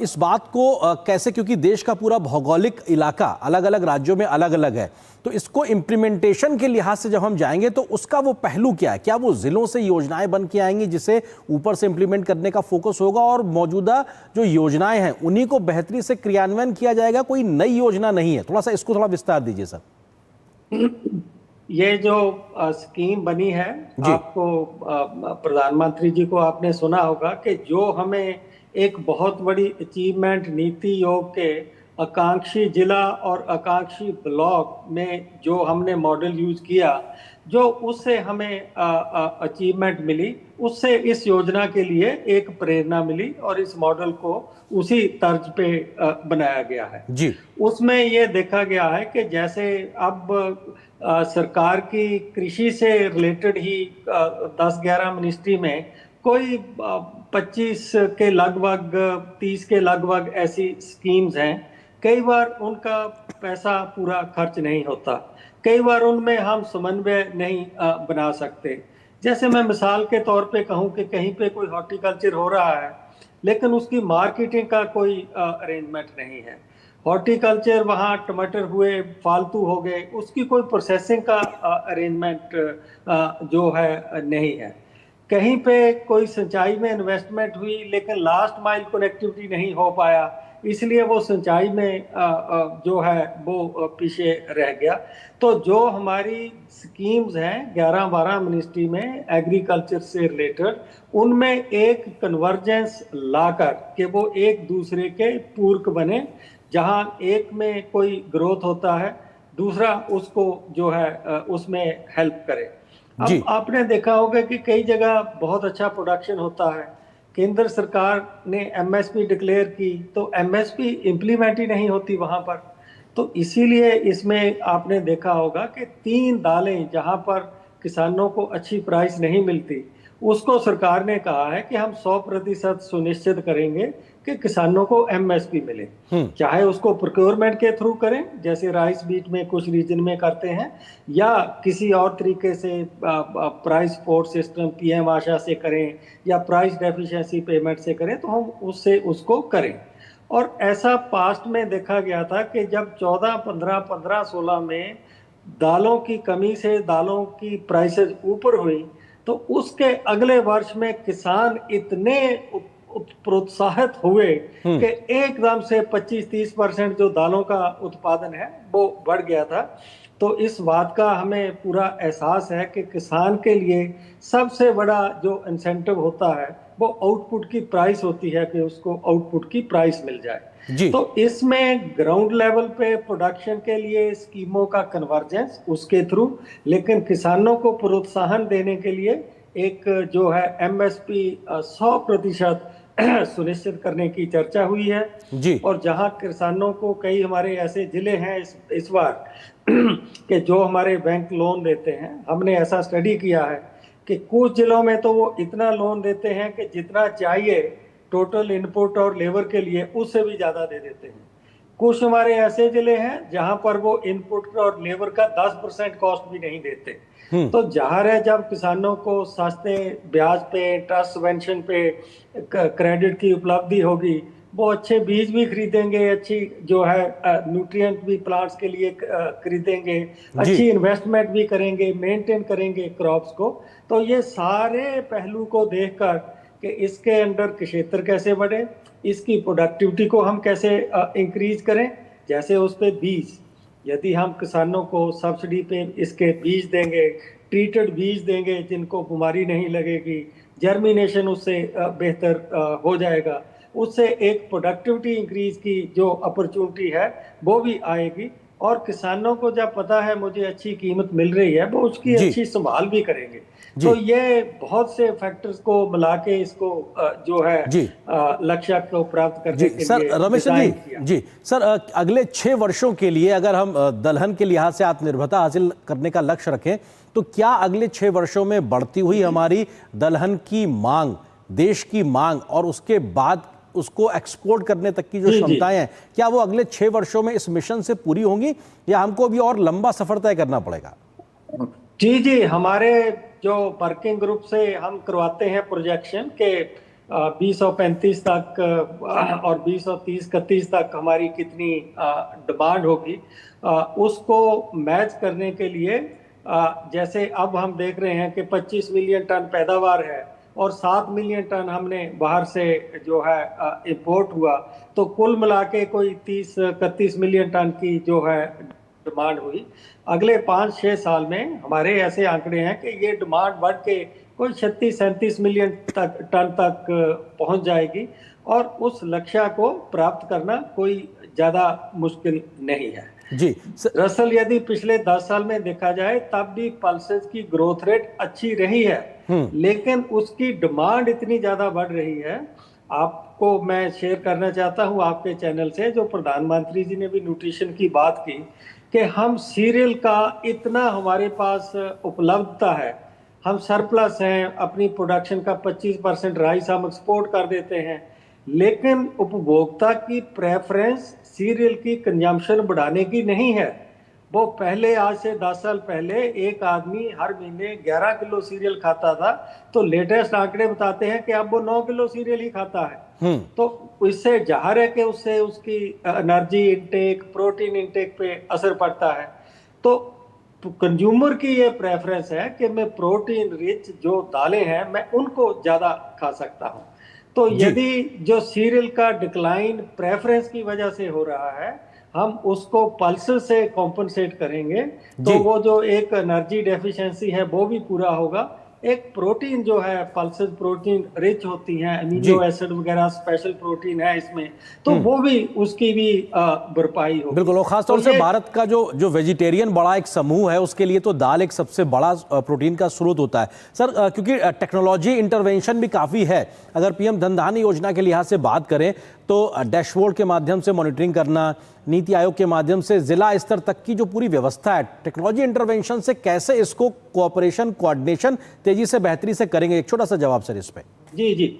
इस बात को कैसे, क्योंकि देश का पूरा भौगोलिक इलाका अलग अलग राज्यों में अलग अलग है, तो इसको इम्प्लीमेंटेशन के लिहाज से जब हम जाएंगे तो उसका वो पहलू क्या है? क्या वो जिलों से योजनाएं बन के आएंगी जिसे ऊपर से इम्प्लीमेंट करने का फोकस होगा, और मौजूदा जो योजनाएं हैं उन्हीं को बेहतरी से क्रियान्वयन किया जाएगा, कोई नई योजना नहीं है? थोड़ा सा इसको थोड़ा विस्तार दीजिए सर। ये जो स्कीम बनी है, आपको प्रधानमंत्री जी को आपने सुना होगा कि जो हमें एक बहुत बड़ी अचीवमेंट नीति योग के आकांक्षी जिला और आकांक्षी ब्लॉक में जो हमने मॉडल यूज किया, जो उससे हमें अचीवमेंट मिली, उससे इस योजना के लिए एक प्रेरणा मिली और इस मॉडल को उसी तर्ज पे बनाया गया है जी। उसमें ये देखा गया है कि जैसे अब सरकार की कृषि से रिलेटेड ही 10-11 मिनिस्ट्री में कोई 25 के लगभग 30 के लगभग ऐसी स्कीम्स हैं। कई बार उनका पैसा पूरा खर्च नहीं होता, कई बार उनमें हम समन्वय नहीं बना सकते। जैसे मैं मिसाल के तौर पे कहूँ कि कहीं पे कोई हॉर्टिकल्चर हो रहा है लेकिन उसकी मार्केटिंग का कोई अरेंजमेंट नहीं है। हॉर्टिकल्चर, वहाँ टमाटर हुए, फालतू हो गए, उसकी कोई प्रोसेसिंग का अरेंजमेंट जो है नहीं है। कहीं पे कोई सिंचाई में इन्वेस्टमेंट हुई लेकिन लास्ट माइल कनेक्टिविटी नहीं हो पाया, इसलिए वो सिंचाई में जो है वो पीछे रह गया। तो जो हमारी स्कीम्स हैं 11-12 मिनिस्ट्री में एग्रीकल्चर से रिलेटेड, उनमें एक कन्वर्जेंस लाकर कि वो एक दूसरे के पूरक बने, जहां एक में कोई ग्रोथ होता है दूसरा उसको जो है उसमें हेल्प करे। अब आपने देखा होगा कि कई जगह बहुत अच्छा प्रोडक्शन होता है, केंद्र सरकार ने एमएसपी डिक्लेयर की तो एमएसपी इम्प्लीमेंट ही नहीं होती वहां पर। तो इसीलिए इसमें आपने देखा होगा कि 3 दालें जहां पर किसानों को अच्छी प्राइस नहीं मिलती, उसको सरकार ने कहा है कि हम 100% सुनिश्चित करेंगे कि किसानों को एमएसपी मिले, चाहे उसको प्रोक्योरमेंट के थ्रू करें जैसे राइस बीट में कुछ रीजन में करते हैं, या किसी और तरीके से प्राइस सपोर्ट सिस्टम पीएम आशा से करें या प्राइस डेफिशिएंसी पेमेंट से करें, तो हम उससे उसको करें। और ऐसा पास्ट में देखा गया था कि जब 14-15, 15-16 में दालों की कमी से दालों की प्राइसेस ऊपर हुई, तो उसके अगले वर्ष में किसान इतने प्रोत्साहित हुए कि एकदम से 25-30% जो दालों का उत्पादन है वो बढ़ गया था। तो इस बात का हमें पूरा एहसास है कि किसान के लिए सबसे बड़ा जो इंसेंटिव होता है वो आउटपुट की प्राइस होती है, कि उसको आउटपुट की प्राइस मिल जाए। तो इसमें ग्राउंड लेवल पे प्रोडक्शन के लिए स्कीमों का कन्वर्जेंस उसके थ्रू, लेकिन किसानों को प्रोत्साहन देने के लिए एक जो है एमएसपी 100% सुनिश्चित करने की चर्चा हुई है जी। और जहां किसानों को, कई हमारे ऐसे जिले हैं इस बार कि जो हमारे बैंक लोन देते हैं, हमने ऐसा स्टडी किया है कि कुछ जिलों में तो वो इतना लोन देते हैं कि जितना चाहिए टोटल इनपुट और लेबर के लिए उससे भी ज्यादा दे देते हैं। कुछ हमारे ऐसे जिले हैं जहां पर वो इनपुट और लेबर का 10% कॉस्ट भी नहीं देते। तो जाहिर है जब किसानों को सस्ते ब्याज पे, ट्रस्ट सबवेंशन पे क्रेडिट की उपलब्धि होगी, वो अच्छे बीज भी खरीदेंगे, अच्छी जो है न्यूट्रिएंट भी प्लांट्स के लिए खरीदेंगे, अच्छी इन्वेस्टमेंट भी करेंगे, मेंटेन करेंगे क्रॉप्स को। तो ये सारे पहलू को देखकर कि इसके अंडर क्षेत्र कैसे बढ़े, इसकी प्रोडक्टिविटी को हम कैसे इंक्रीज करें, जैसे उस पे बीज, यदि हम किसानों को सब्सिडी पे इसके बीज देंगे, ट्रीटेड बीज देंगे जिनको बीमारी नहीं लगेगी, जर्मिनेशन उससे बेहतर हो जाएगा, उससे एक प्रोडक्टिविटी इंक्रीज की जो अपॉर्चुनिटी है वो भी आएगी, और किसानों को जब पता है मुझे अच्छी कीमत मिल रही है वो उसकी अच्छी संभाल भी करेंगे। तो ये बहुत से फैक्टर्स को मिला के इसको जो है लक्ष्य को प्राप्त करने के सर, लिए रमेश जी सर, अगले 6 वर्षों के लिए अगर हम दलहन के लिहाज से आत्मनिर्भरता हासिल करने का लक्ष्य रखें तो क्या अगले 6 वर्षों में बढ़ती हुई हमारी दलहन की मांग, देश की मांग और उसके बाद उसको एक्सपोर्ट करने तक की जो क्षमताएं हैं, क्या वो अगले 6 वर्षों में इस मिशन से पूरी होंगी या हमको अभी और लंबा सफर तय करना पड़ेगा? जी, हमारे जो वर्किंग ग्रुप से हम करवाते हैं प्रोजेक्शन के 2035 तक और 2030-31 तक हमारी कितनी डिमांड होगी, उसको मैच करने के लिए जैसे अब हम देख रहे हैं कि 25 मिलियन टन पैदावार है और 7 मिलियन टन हमने बाहर से जो है इंपोर्ट हुआ, तो कुल मिला के कोई 30-31 मिलियन टन की जो है डिमांड हुई। अगले 5-6 साल में हमारे ऐसे आंकड़े हैं कि ये डिमांड बढ़ के कोई 36-37 मिलियन टन तक पहुंच जाएगी, और उस लक्ष्य को प्राप्त करना कोई ज्यादा मुश्किल नहीं है जी। दरअसल यदि पिछले 10 साल में देखा जाए तब भी पल्सेस की ग्रोथ रेट अच्छी रही है, लेकिन उसकी डिमांड इतनी ज्यादा बढ़ रही है। आपको मैं शेयर करना चाहता हूं आपके चैनल से, जो प्रधानमंत्री जी ने भी न्यूट्रिशन की बात की कि हम सीरियल का इतना हमारे पास उपलब्धता है, हम सरप्लस हैं, अपनी प्रोडक्शन का 25% राइस हम एक्सपोर्ट कर देते हैं, लेकिन उपभोक्ता की प्रेफरेंस सीरियल की कंजम्पशन बढ़ाने की नहीं है। वो पहले, आज से 10 साल पहले एक आदमी हर महीने 11 किलो सीरियल खाता था, तो लेटेस्ट आंकड़े बताते हैं कि अब वो 9 किलो सीरियल ही खाता है। तो इससे जाहिर है कि उससे उसकी एनर्जी इंटेक, प्रोटीन इंटेक पे असर पड़ता है। तो कंज्यूमर की ये प्रेफरेंस है कि मैं प्रोटीन रिच जो दालें हैं मैं उनको ज्यादा खा सकता हूँ। तो यदि जो सीरियल का डिक्लाइन प्रेफरेंस की वजह से हो रहा है, हम उसको पल्सेस से कॉम्पनसेट करेंगे तो वो जो एक एनर्जी डेफिशिएंसी है वो भी पूरा होगा। एक प्रोटीन जो है, पल्सेस प्रोटीन रिच होती हैं, अमीनो एसिड वगैरह स्पेशल प्रोटीन है इसमें, तो वो भी उसकी भी भरपाई होगी। बिल्कुल, और खासतौर से भारत का जो वेजिटेरियन बड़ा एक समूह है उसके लिए तो दाल एक सबसे बड़ा प्रोटीन का स्रोत होता है। सर, क्योंकि टेक्नोलॉजी इंटरवेंशन भी काफ़ी है, अगर पीएम धन धान्य योजना के लिहाज से बात करें तो डैशबोर्ड के माध्यम से मॉनिटरिंग करना, नीति आयोग के माध्यम से जिला स्तर तक की जो पूरी व्यवस्था है, टेक्नोलॉजी इंटरवेंशन से कैसे इसको कोऑपरेशन, कोऑर्डिनेशन तेजी से, बेहतरी से करेंगे? एक छोटा सा जवाब सर इस पे। जी,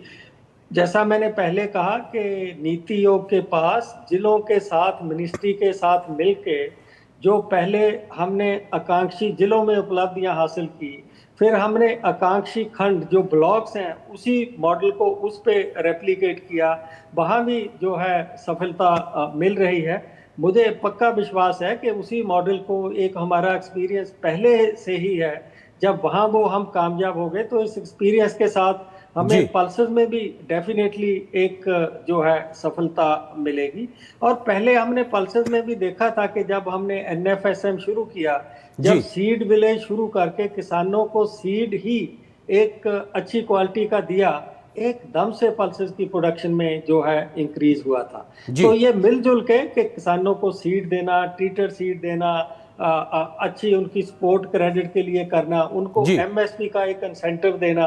जैसा मैंने पहले कहा कि नीति आयोग के पास जिलों के साथ, मिनिस्ट्री के साथ मिलके जो पहले हमने आकांक्षी जिलों में उपलब्धियां हासिल की, फिर हमने आकांक्षी खंड जो ब्लॉक्स हैं उसी मॉडल को उस पे रेप्लिकेट किया, वहाँ भी जो है सफलता मिल रही है। मुझे पक्का विश्वास है कि उसी मॉडल को, एक हमारा एक्सपीरियंस पहले से ही है, जब वहाँ वो हम कामयाब हो गए तो इस एक्सपीरियंस के साथ हमें पल्सेस में भी डेफिनेटली एक जो है सफलता मिलेगी। और पहले हमने पल्सेस में भी देखा था कि जब हमने NFSM शुरू किया, जब सीड विलेज शुरू करके किसानों को सीड ही एक अच्छी क्वालिटी का दिया, एकदम से पल्सेस की प्रोडक्शन में जो है इंक्रीज हुआ था। तो ये मिलजुल के कि किसानों को सीड देना, ट्रीटेड सीड देना, अच्छी उनकी सपोर्ट क्रेडिट के लिए करना, उनको MSP का एक इंसेंटिव देना,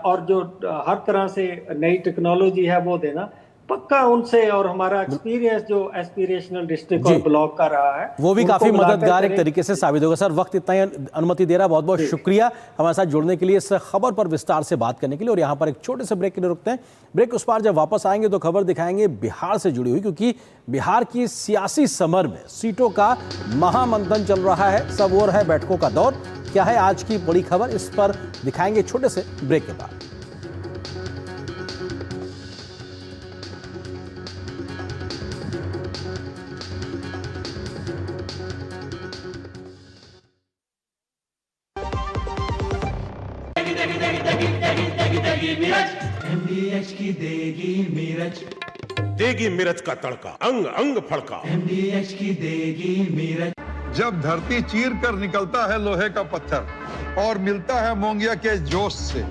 और जो हर तरह से नई टेक्नोलॉजी है वो देना, पक्का उनसे, और हमारा एक्सपीरियंस जो एस्पिरेशनल डिस्ट्रिक्ट और ब्लॉक का रहा है वो भी काफी मददगार एक तरीके से साबित होगा। सर, वक्त इतना ही अनुमति दे रहा, बहुत बहुत शुक्रिया हमारे साथ जुड़ने के लिए, इस खबर पर विस्तार से बात करने के लिए। और यहाँ पर एक छोटे से ब्रेक के लिए रुकते हैं। ब्रेक उस पार जब वापस आएंगे तो खबर दिखाएंगे बिहार से जुड़ी हुई, क्योंकि बिहार की सियासी समर में सीटों का महामंथन चल रहा है, सब ओर है बैठकों का दौर। क्या है आज की बड़ी खबर, इस पर दिखाएंगे छोटे से ब्रेक के बाद। MDH की देगी मिर्च, देगी मिर्च का तड़का, अंग अंग फड़का। MDH की देगी मिर्च। जब धरती चीर कर निकलता है लोहे का पत्थर और मिलता है मोंगिया के जोश से,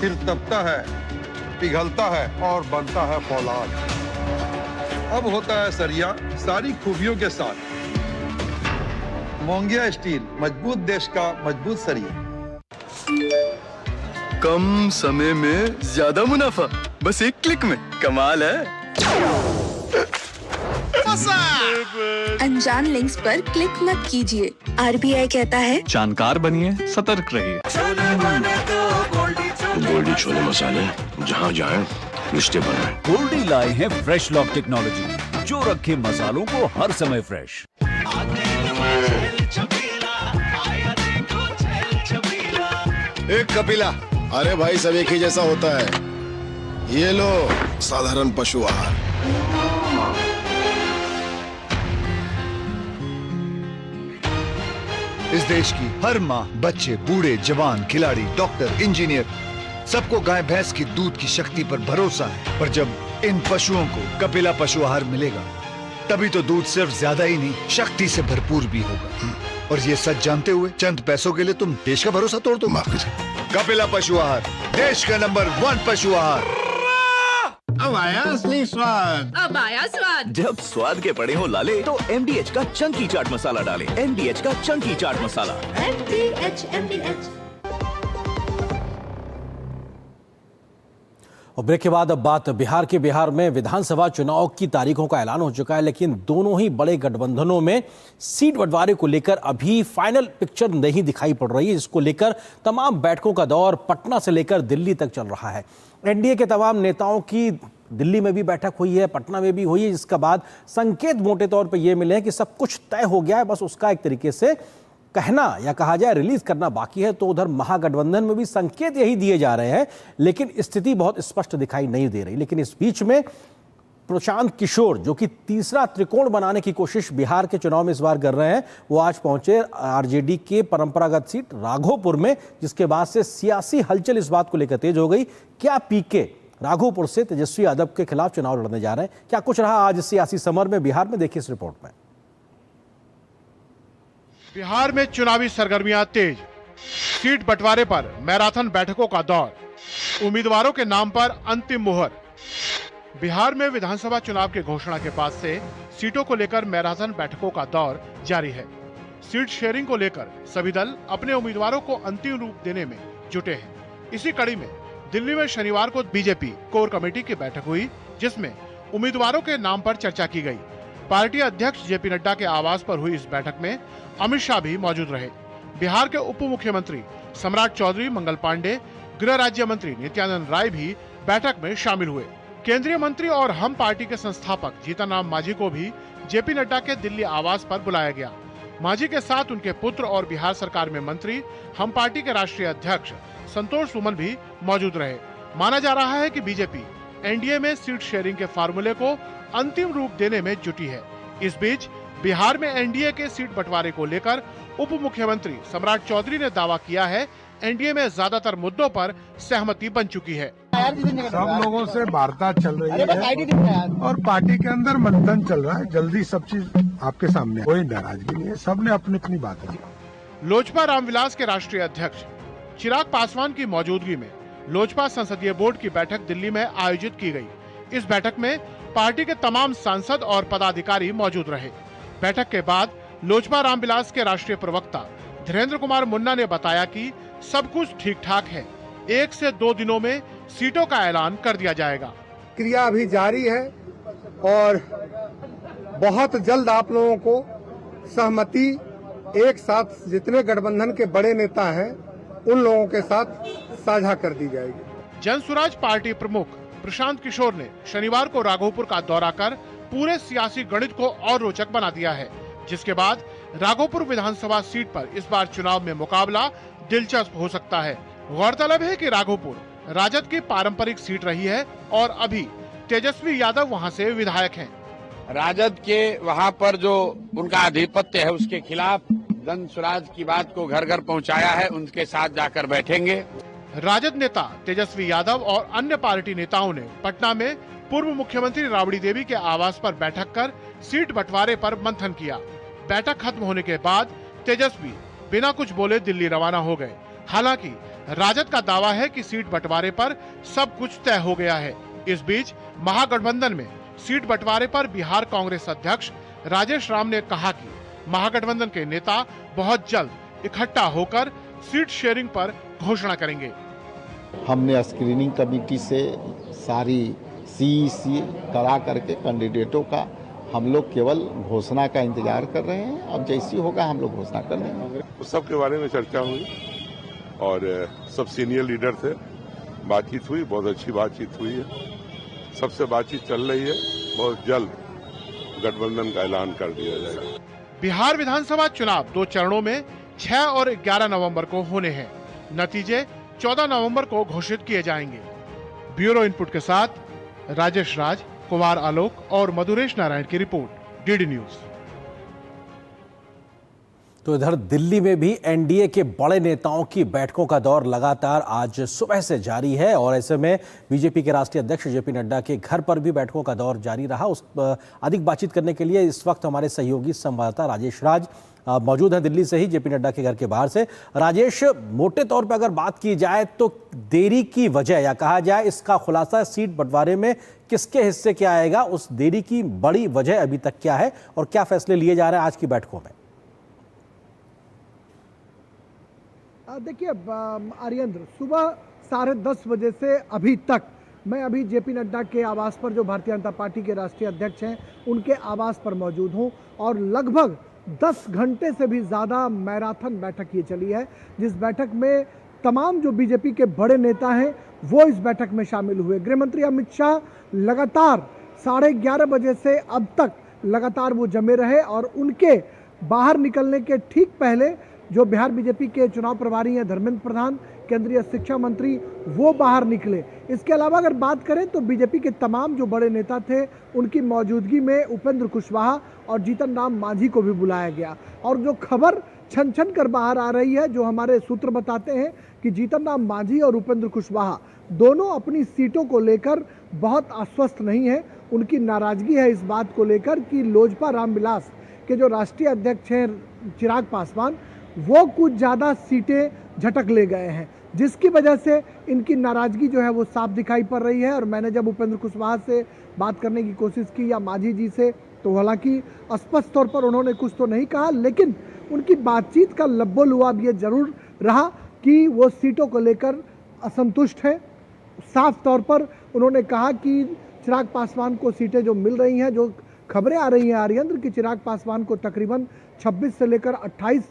फिर तपता है पिघलता है और बनता है फौलाद। अब होता है सरिया सारी खूबियों के साथ। मोंगिया स्टील, मजबूत देश का मजबूत सरिया। कम समय में ज्यादा मुनाफा, बस एक क्लिक में, कमाल है। अनजान लिंक्स पर क्लिक मत कीजिए। RBI कहता है जानकार बनिए, सतर्क रहिए। गोल्डी छोले मसाले, जहाँ जाए रिश्ते बनाए। गोल्डी लाए हैं फ्रेश लॉक टेक्नोलॉजी, जो रखे मसालों को हर समय फ्रेश। एक कपिला, अरे भाई सब एक ही जैसा होता है। ये लो साधारण पशु आहार। इस देश की हर माँ, बच्चे, बूढ़े, जवान, खिलाड़ी, डॉक्टर, इंजीनियर, सबको गाय भैंस की दूध की शक्ति पर भरोसा है। पर जब इन पशुओं को कपिला पशु आहार मिलेगा, तभी तो दूध सिर्फ ज्यादा ही नहीं, शक्ति से भरपूर भी होगा। और ये सच जानते हुए चंद पैसों के लिए तुम देश का भरोसा तोड़ दो। माफ कीजिए। कपिला पशु आहार, देश का नंबर 1 पशु आहार। अब आया असली स्वाद। अब आया स्वाद। जब स्वाद के पड़े हो लाले, तो MDH का चंकी चाट मसाला डालें। MDH का चंकी चाट मसाला। MDH। और ब्रेक के बाद अब बात बिहार में विधानसभा चुनाव की तारीखों का ऐलान हो चुका है, लेकिन दोनों ही बड़े गठबंधनों में सीट बंटवारे को लेकर अभी फाइनल पिक्चर नहीं दिखाई पड़ रही है, जिसको लेकर तमाम बैठकों का दौर पटना से लेकर दिल्ली तक चल रहा है। एनडीए के तमाम नेताओं की दिल्ली में भी बैठक हुई है, पटना में भी हुई है, जिसके बाद संकेत मोटे तौर पर यह मिले हैं कि सब कुछ तय हो गया है, बस उसका एक तरीके से कहना या कहा जाए रिलीज करना बाकी है। तो उधर महागठबंधन में भी संकेत यही दिए जा रहे हैं, लेकिन स्थिति बहुत स्पष्ट दिखाई नहीं दे रही। लेकिन इस बीच में प्रशांत किशोर, जो कि तीसरा त्रिकोण बनाने की कोशिश बिहार के चुनाव में इस बार कर रहे हैं, वो आज पहुंचे आरजेडी के परंपरागत सीट राघोपुर में, जिसके बाद से सियासी हलचल इस बात को लेकर तेज हो गई। क्या पीके राघोपुर से तेजस्वी यादव के खिलाफ चुनाव लड़ने जा रहे हैं? क्या कुछ रहा आज सियासी समर में बिहार में? देखिए इस रिपोर्ट में। बिहार में चुनावी सरगर्मियां तेज, सीट बंटवारे पर मैराथन बैठकों का दौर, उम्मीदवारों के नाम पर अंतिम मुहर। बिहार में विधानसभा चुनाव की घोषणा के बाद से सीटों को लेकर मैराथन बैठकों का दौर जारी है। सीट शेयरिंग को लेकर सभी दल अपने उम्मीदवारों को अंतिम रूप देने में जुटे हैं। इसी कड़ी में दिल्ली में शनिवार को बीजेपी कोर कमेटी की बैठक हुई, जिसमें उम्मीदवारों के नाम पर चर्चा की गई। पार्टी अध्यक्ष जेपी नड्डा के आवास पर हुई इस बैठक में अमित शाह भी मौजूद रहे। बिहार के उप मुख्यमंत्री सम्राट चौधरी, मंगल पांडे, गृह राज्य मंत्री नित्यानंद राय भी बैठक में शामिल हुए। केंद्रीय मंत्री और हम पार्टी के संस्थापक जीतन राम मांझी को भी जेपी नड्डा के दिल्ली आवास पर बुलाया गया। मांझी के साथ उनके पुत्र और बिहार सरकार में मंत्री, हम पार्टी के राष्ट्रीय अध्यक्ष संतोष सुमन भी मौजूद रहे। माना जा रहा है कि बीजेपी एनडीए में सीट शेयरिंग के फार्मूले को अंतिम रूप देने में जुटी है। इस बीच बिहार में एनडीए के सीट बंटवारे को लेकर उप मुख्यमंत्री सम्राट चौधरी ने दावा किया है, एनडीए में ज्यादातर मुद्दों पर सहमति बन चुकी है। सब लोगों से वार्ता चल रही है और पार्टी के अंदर मंथन चल रहा है। जल्दी सब चीज आपके सामने, कोई नाराजगी नहीं है, सबने अपनी अपनी बात की। लोजपा रामविलास के राष्ट्रीय अध्यक्ष चिराग पासवान की मौजूदगी में लोजपा संसदीय बोर्ड की बैठक दिल्ली में आयोजित की गई। इस बैठक में पार्टी के तमाम सांसद और पदाधिकारी मौजूद रहे। बैठक के बाद लोजपा रामविलास के राष्ट्रीय प्रवक्ता धीरेन्द्र कुमार मुन्ना ने बताया कि सब कुछ ठीक ठाक है, 1 से 2 दिनों में सीटों का ऐलान कर दिया जाएगा। क्रिया अभी जारी है और बहुत जल्द आप लोगों को सहमति एक साथ जितने गठबंधन के बड़े नेता हैं उन लोगों के साथ साझा कर दी जाएगी। जनसुराज पार्टी प्रमुख प्रशांत किशोर ने शनिवार को राघोपुर का दौरा कर पूरे सियासी गणित को और रोचक बना दिया है, जिसके बाद राघोपुर विधानसभा सीट पर इस बार चुनाव में मुकाबला दिलचस्प हो सकता है। गौरतलब है कि राघोपुर राजद की पारंपरिक सीट रही है और अभी तेजस्वी यादव वहां से विधायक हैं। राजद के वहां पर जो उनका आधिपत्य है उसके खिलाफ जनसुराज की बात को घर घर पहुंचाया है, उनके साथ जाकर बैठेंगे। राजद नेता तेजस्वी यादव और अन्य पार्टी नेताओं ने पटना में पूर्व मुख्यमंत्री राबड़ी देवी के आवास पर बैठक कर सीट बंटवारे पर मंथन किया। बैठक खत्म होने के बाद तेजस्वी बिना कुछ बोले दिल्ली रवाना हो गए। हालांकि राजद का दावा है कि सीट बंटवारे पर सब कुछ तय हो गया है। इस बीच महागठबंधन में सीट बंटवारे पर बिहार कांग्रेस अध्यक्ष राजेश राम ने कहा कि महागठबंधन के नेता बहुत जल्द इकट्ठा होकर सीट शेयरिंग पर घोषणा करेंगे। हमने स्क्रीनिंग कमेटी से सारी सीईसी करा करके कैंडिडेटों का हम लोग केवल घोषणा का इंतजार कर रहे हैं। अब जैसी होगा हम लोग घोषणा कर देंगे। उस सब के बारे में चर्चा हुई और सब सीनियर लीडर थे, बातचीत हुई, बहुत अच्छी बातचीत हुई है, सबसे बातचीत चल रही है। बहुत जल्द गठबंधन का ऐलान कर दिया जाएगा। बिहार विधानसभा चुनाव 2 चरणों में 6 और 11 नवंबर को होने हैं। नतीजे 14 नवंबर को घोषित किए जाएंगे। ब्यूरो इनपुट के साथ राजेश राज, कुमार आलोक और मधुरेश नारायण की रिपोर्ट, डीडी न्यूज। तो इधर दिल्ली में भी एनडीए के बड़े नेताओं की बैठकों का दौर लगातार आज सुबह से जारी है और ऐसे में बीजेपी के राष्ट्रीय अध्यक्ष जेपी नड्डा के घर पर भी बैठकों का दौर जारी रहा। उस अधिक बातचीत करने के लिए इस वक्त हमारे सहयोगी संवाददाता राजेश राज मौजूद हैं दिल्ली से ही, जेपी नड्डा के घर के बाहर से। राजेश, मोटे तौर पर अगर बात की जाए तो देरी की वजह या कहा जाए इसका खुलासा सीट बंटवारे में किसके हिस्से क्या आएगा, उस देरी की बड़ी वजह अभी तक क्या है और क्या फैसले लिए जा रहे हैं आज की बैठकों में? देखिए आर्येंद्र, सुबह 10:30 बजे से अभी तक मैं अभी जेपी नड्डा के आवास पर, जो भारतीय जनता पार्टी के राष्ट्रीय अध्यक्ष हैं, उनके आवास पर मौजूद हूं और लगभग 10 घंटे से भी ज़्यादा मैराथन बैठक ये चली है, जिस बैठक में तमाम जो बीजेपी के बड़े नेता हैं वो इस बैठक में शामिल हुए। गृह मंत्री अमित शाह लगातार 11:30 बजे से अब तक लगातार वो जमे रहे और उनके बाहर निकलने के ठीक पहले जो बिहार बीजेपी के चुनाव प्रभारी हैं धर्मेंद्र प्रधान, केंद्रीय शिक्षा मंत्री, वो बाहर निकले। इसके अलावा अगर बात करें तो बीजेपी के तमाम जो बड़े नेता थे उनकी मौजूदगी में उपेंद्र कुशवाहा और जीतन राम मांझी को भी बुलाया गया। और जो खबर छन छन कर बाहर आ रही है, जो हमारे सूत्र बताते हैं कि जीतन राम मांझी और उपेंद्र कुशवाहा दोनों अपनी सीटों को लेकर बहुत आश्वस्त नहीं है। उनकी नाराजगी है इस बात को लेकर कि लोजपा रामविलास के जो राष्ट्रीय अध्यक्ष हैं चिराग पासवान, वो कुछ ज़्यादा सीटें झटक ले गए हैं, जिसकी वजह से इनकी नाराजगी जो है वो साफ दिखाई पड़ रही है। और मैंने जब उपेंद्र कुशवाहा से बात करने की कोशिश की या मांझी जी से, तो हालांकि स्पष्ट तौर पर उन्होंने कुछ तो नहीं कहा, लेकिन उनकी बातचीत का लब्बो-लुआब ये जरूर रहा कि वो सीटों को लेकर असंतुष्ट है। साफ तौर पर उन्होंने कहा कि चिराग पासवान को सीटें जो मिल रही हैं, जो खबरें आ रही हैं आर्येंद्र की चिराग पासवान को तकरीबन 26 से लेकर 28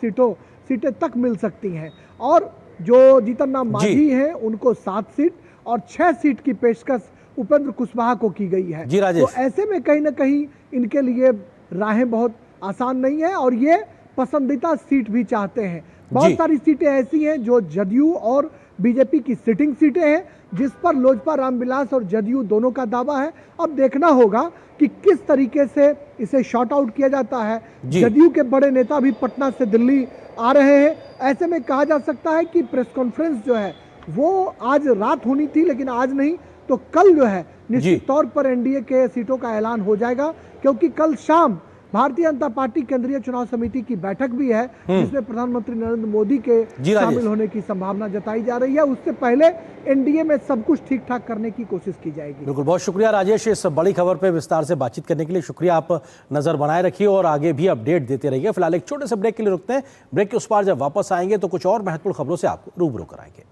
सीटें तक मिल सकती हैं और जो जीतन राम मांझी हैं उनको 7 सीट और 6 सीट की पेशकश उपेंद्र कुशवाहा को की गई है। तो ऐसे में कहीं ना कहीं इनके लिए राहें बहुत आसान नहीं है और ये पसंदीदा सीट भी चाहते हैं। बहुत सारी सीटें ऐसी हैं जो जदयू और बीजेपी की सिटिंग सीटें हैं, जिस पर लोजपा रामविलास और जदयू दोनों का दावा है। अब देखना होगा कि किस तरीके से इसे शॉर्ट आउट किया जाता है। जदयू के बड़े नेता भी पटना से दिल्ली आ रहे हैं। ऐसे में कहा जा सकता है कि प्रेस कॉन्फ्रेंस जो है वो आज रात होनी थी, लेकिन आज नहीं तो कल जो है निश्चित तौर पर एनडीए के सीटों का ऐलान हो जाएगा, क्योंकि कल शाम भारतीय जनता पार्टी केंद्रीय चुनाव समिति की बैठक भी है, जिसमें प्रधानमंत्री नरेंद्र मोदी के शामिल होने की संभावना जताई जा रही है। उससे पहले एनडीए में सब कुछ ठीक ठाक करने की कोशिश की जाएगी। बिल्कुल, बहुत शुक्रिया राजेश, इस बड़ी खबर पे विस्तार से बातचीत करने के लिए शुक्रिया। आप नजर बनाए रखिए और आगे भी अपडेट देते रहिए। फिलहाल एक छोटे से ब्रेक के लिए रुकते हैं। ब्रेक के उस पार जब वापस आएंगे तो कुछ और महत्वपूर्ण खबरों से आपको रूबरू कराएंगे।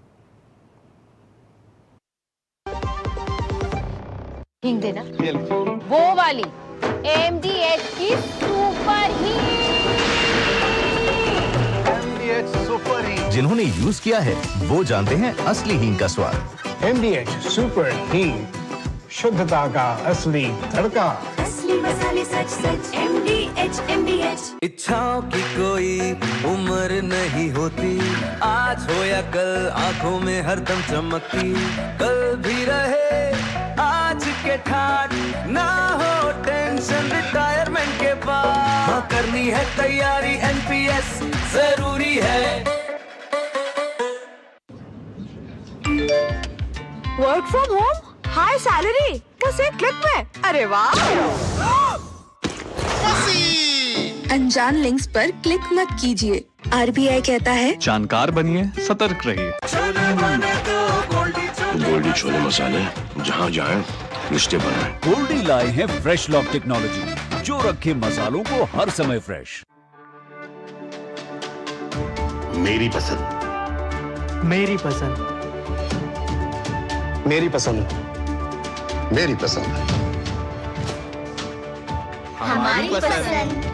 देना वो वाली MDH की सुपर हींग। जिन्होंने यूज किया है वो जानते हैं असली हींग का स्वाद। MDH सुपर हींग, शुद्धता का असली तड़का। असली मसाले सच सच MDH। इच्छाओं की कोई उम्र नहीं होती, आज हो या कल आंखों में हरदम चमकती, कल भी रहे आज के ठाट, ना हो टेंशन रिटायरमेंट के बाद, हाँ करनी है तैयारी NPS जरूरी है। Work from home, high salary, बस एक क्लिक में। अरे वाह! अनजान लिंक्स पर क्लिक मत कीजिए, आरबीआई कहता है जानकार बनिए, सतर्क रहिए। गोल्डी छोले मसाले, जहाँ जाए रिश्ते बनाए। गोल्डी लाए हैं फ्रेश लॉक टेक्नोलॉजी, जो रखे मसालों को हर समय फ्रेश। मेरी पसंद, मेरी पसंद, मेरी पसंद, मेरी पसंद, हमारी पसंद,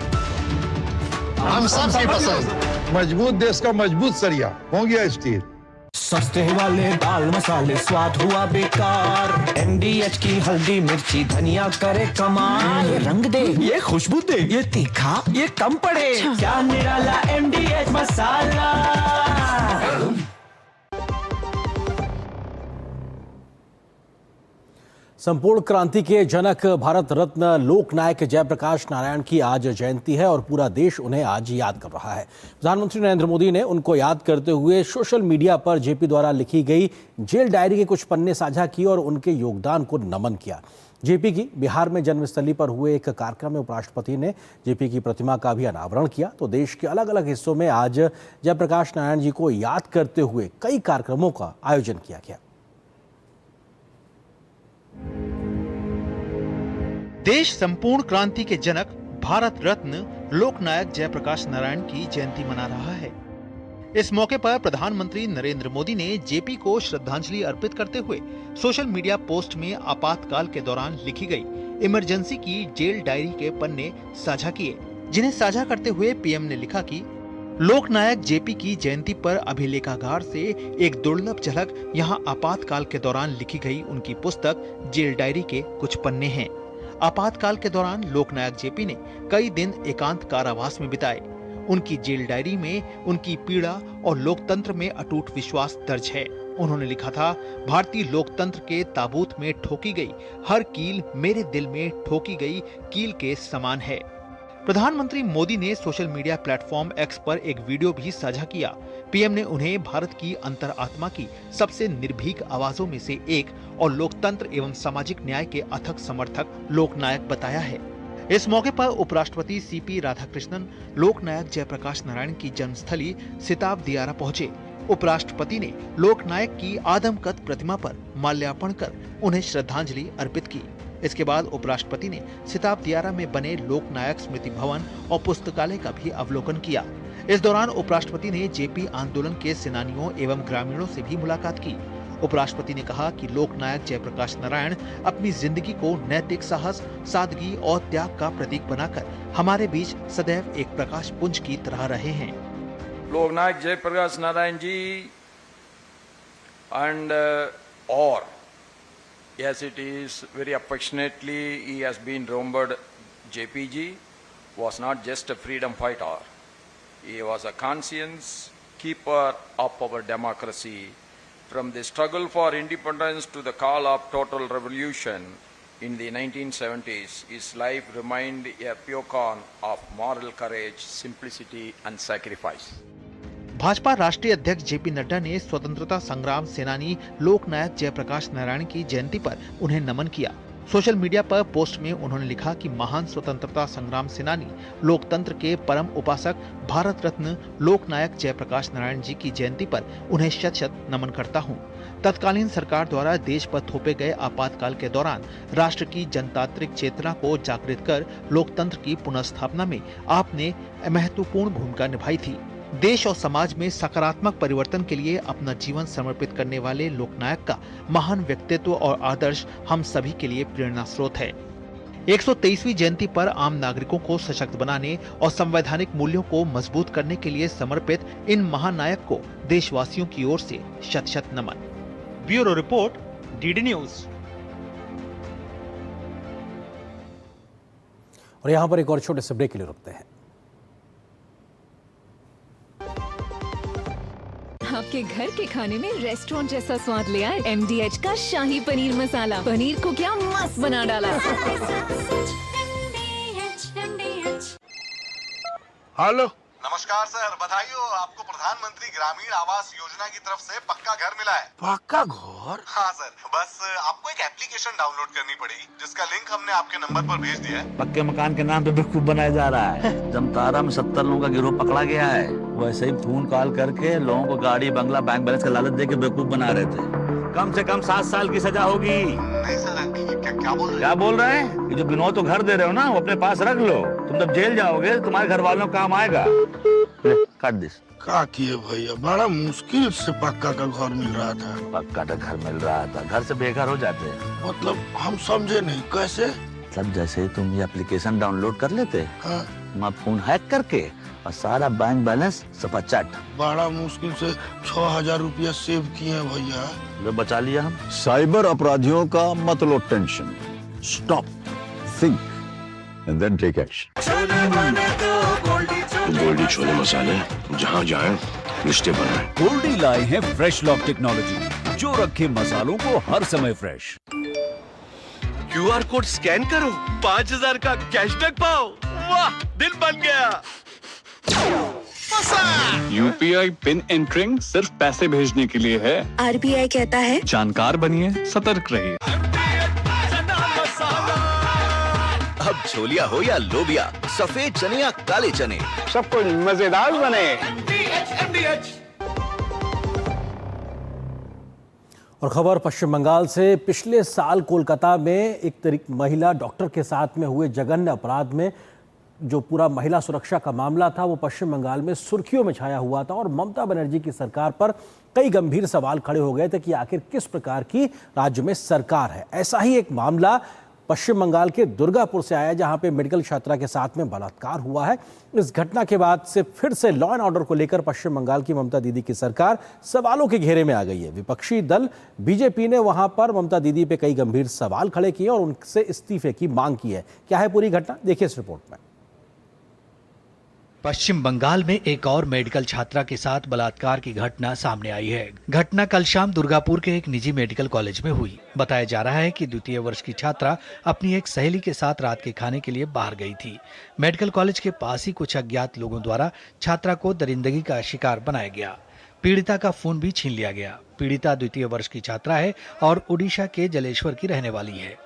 हम सबकी पसंद। मजबूत देश का मजबूत सरिया हो गया स्टील। सस्ते वाले दाल मसाले स्वाद हुआ बेकार। एमडीएच की हल्दी मिर्ची धनिया करे कमाल। ये रंग दे, ये खुशबू दे, ये तीखा, ये कम पड़े। क्या निराला एमडीएच मसाला। संपूर्ण क्रांति के जनक भारत रत्न लोकनायक जयप्रकाश नारायण की आज जयंती है और पूरा देश उन्हें आज याद कर रहा है। प्रधानमंत्री नरेंद्र मोदी ने उनको याद करते हुए सोशल मीडिया पर जेपी द्वारा लिखी गई जेल डायरी के कुछ पन्ने साझा किए और उनके योगदान को नमन किया। जेपी की बिहार में जन्मस्थली पर हुए एक कार्यक्रम में उपराष्ट्रपति ने जेपी की प्रतिमा का भी अनावरण किया। तो देश के अलग अलग हिस्सों में आज जयप्रकाश नारायण जी को याद करते हुए कई कार्यक्रमों का आयोजन किया गया। देश संपूर्ण क्रांति के जनक भारत रत्न लोकनायक जयप्रकाश नारायण की जयंती मना रहा है। इस मौके पर प्रधानमंत्री नरेंद्र मोदी ने जेपी को श्रद्धांजलि अर्पित करते हुए सोशल मीडिया पोस्ट में आपातकाल के दौरान लिखी गई इमरजेंसी की जेल डायरी के पन्ने साझा किए, जिन्हें साझा करते हुए पीएम ने लिखा कि लोकनायक जेपी की जयंती पर अभिलेखागार से एक दुर्लभ झलक यहाँ आपातकाल के दौरान लिखी गई उनकी पुस्तक जेल डायरी के कुछ पन्ने हैं। आपातकाल के दौरान लोकनायक जेपी ने कई दिन एकांत कारावास में बिताए। उनकी जेल डायरी में उनकी पीड़ा और लोकतंत्र में अटूट विश्वास दर्ज है। उन्होंने लिखा था, भारतीय लोकतंत्र के ताबूत में ठोकी गई हर कील मेरे दिल में ठोकी गई कील के समान है। प्रधानमंत्री मोदी ने सोशल मीडिया प्लेटफॉर्म एक्स पर एक वीडियो भी साझा किया। पीएम ने उन्हें भारत की अंतरात्मा की सबसे निर्भीक आवाजों में से एक और लोकतंत्र एवं सामाजिक न्याय के अथक समर्थक लोकनायक बताया है। इस मौके पर उपराष्ट्रपति सीपी राधाकृष्णन लोकनायक जयप्रकाश नारायण की जन्मस्थली सिताब दियारा पहुंचे। उपराष्ट्रपति ने लोकनायक की आदमकद प्रतिमा पर माल्यार्पण कर उन्हें श्रद्धांजलि अर्पित की। इसके बाद उपराष्ट्रपति ने सिताब दियारा में बने लोकनायक स्मृति भवन और पुस्तकालय का भी अवलोकन किया। इस दौरान उपराष्ट्रपति ने जेपी आंदोलन के सेनानियों एवं ग्रामीणों से भी मुलाकात की। उपराष्ट्रपति ने कहा कि लोकनायक जयप्रकाश नारायण अपनी जिंदगी को नैतिक साहस, सादगी और त्याग का प्रतीक बनाकर हमारे बीच सदैव एक प्रकाश पुंज की तरह रहे हैं। लोकनायक Jayaprakash Narayan ji and or yes, it is very affectionately he has been remembered. JPG was not just a freedom fighter. He was a conscience keeper of our democracy. From the struggle for independence to the call of total revolution in the 1970s, his life remained a beacon of moral courage, simplicity and sacrifice. Bhajpa राष्ट्रीय अध्यक्ष JP Nadda ने स्वतंत्रता संग्राम सेनानी लोकनायक जयप्रकाश नारायण की जयंती पर उन्हें नमन किया। सोशल मीडिया पर पोस्ट में उन्होंने लिखा कि महान स्वतंत्रता संग्राम सेनानी, लोकतंत्र के परम उपासक भारत रत्न लोकनायक जयप्रकाश नारायण जी की जयंती पर उन्हें शत शत नमन करता हूं। तत्कालीन सरकार द्वारा देश पर थोपे गए आपातकाल के दौरान राष्ट्र की जनतांत्रिक चेतना को जागृत कर लोकतंत्र की पुनर्स्थापना में आपने महत्वपूर्ण भूमिका निभाई थी। देश और समाज में सकारात्मक परिवर्तन के लिए अपना जीवन समर्पित करने वाले लोकनायक का महान व्यक्तित्व और आदर्श हम सभी के लिए प्रेरणा स्रोत है। 123वीं जयंती पर आम नागरिकों को सशक्त बनाने और संवैधानिक मूल्यों को मजबूत करने के लिए समर्पित इन महानायक को देशवासियों की ओर से शत शत नमन। Bureau report, DD news. और यहाँ पर एक और छोटे से ब्रेक के लिए रुकते हैं। आपके घर के खाने में रेस्टोरेंट जैसा स्वाद ले आए MDH का शाही पनीर मसाला। पनीर को क्या मस्त बना डाला। हेलो नमस्कार सर, बधाई हो आपको। प्रधानमंत्री ग्रामीण आवास योजना की तरफ से पक्का घर मिला है। पक्का घर? हाँ सर, बस आपको एक एप्लीकेशन डाउनलोड करनी पड़ेगी, जिसका लिंक हमने आपके नंबर पर भेज दिया है। पक्के मकान के नाम पे बेवकूफ बनाया जा रहा है। जमतारा में 70 लोगों का गिरोह पकड़ा गया है। वैसे ही फोन कॉल करके लोगों को गाड़ी, बंगला, बैंक बैलेंस का लालच दे के बेवकूफ बना रहे थे। कम से कम 7 साल की सजा होगी। नहीं सर, क्या बोल रहे हैं? ये जो विनोद तो घर दे रहे हो ना, वो अपने पास रख लो। तुम जब जेल जाओगे तुम्हारे घर वालों काम आएगा। काट दिस। क्या किए भैया, बड़ा मुश्किल से पक्का का घर मिल रहा था। पक्का का घर मिल रहा था, घर से बेघर हो जाते हैं। मतलब हम समझे नहीं, कैसे? मतलब जैसे तुम ये एप्लीकेशन डाउनलोड कर लेते, हाँ। तुम्हारा फोन हैक करके और सारा बैंक बैलेंस सपाचट। बड़ा मुश्किल से 6000 रुपया सेव किए हैं भैया। लो बचा लिया हम। साइबर अपराधियों का मत लो tension, stop, think and then take action. Goldiee छोले मसाले, जहाँ जाए रिश्ते बनाए। गोल्डी लाए हैं फ्रेश लॉक टेक्नोलॉजी, जो रखे मसालों को हर समय फ्रेश। QR कोड स्कैन करो, 5000 का कैशबैक पाओ। वाह, दिल बन गया। UPI पिन एंटरिंग सिर्फ पैसे भेजने के लिए है। RBI कहता है जानकार बनिए, सतर्क रहिए। अब छोलिया हो या लोबिया, सफेद चने या काले चने, सब कुछ मजेदार बने। और खबर पश्चिम बंगाल से। पिछले साल कोलकाता में एक महिला डॉक्टर के साथ में हुए जघन्य अपराध में जो पूरा महिला सुरक्षा का मामला था, वो पश्चिम बंगाल में सुर्खियों में छाया हुआ था और ममता बनर्जी की सरकार पर कई गंभीर सवाल खड़े हो गए थे कि आखिर किस प्रकार की राज्य में सरकार है। ऐसा ही एक मामला पश्चिम बंगाल के दुर्गापुर से आया, जहां पे मेडिकल छात्रा के साथ में बलात्कार हुआ है। इस घटना के बाद से फिर से लॉ एंड ऑर्डर को लेकर पश्चिम बंगाल की ममता दीदी की सरकार सवालों के घेरे में आ गई है। विपक्षी दल बीजेपी ने वहां पर ममता दीदी पे कई गंभीर सवाल खड़े किए और उनसे इस्तीफे की मांग की है। क्या है पूरी घटना, देखिए इस रिपोर्ट में। पश्चिम बंगाल में एक और मेडिकल छात्रा के साथ बलात्कार की घटना सामने आई है। घटना कल शाम दुर्गापुर के एक निजी मेडिकल कॉलेज में हुई। बताया जा रहा है कि द्वितीय वर्ष की छात्रा अपनी एक सहेली के साथ रात के खाने के लिए बाहर गई थी। मेडिकल कॉलेज के पास ही कुछ अज्ञात लोगों द्वारा छात्रा को दरिंदगी का शिकार बनाया गया। पीड़िता का फोन भी छीन लिया गया। पीड़िता द्वितीय वर्ष की छात्रा है और उड़ीसा के जलेश्वर की रहने वाली है।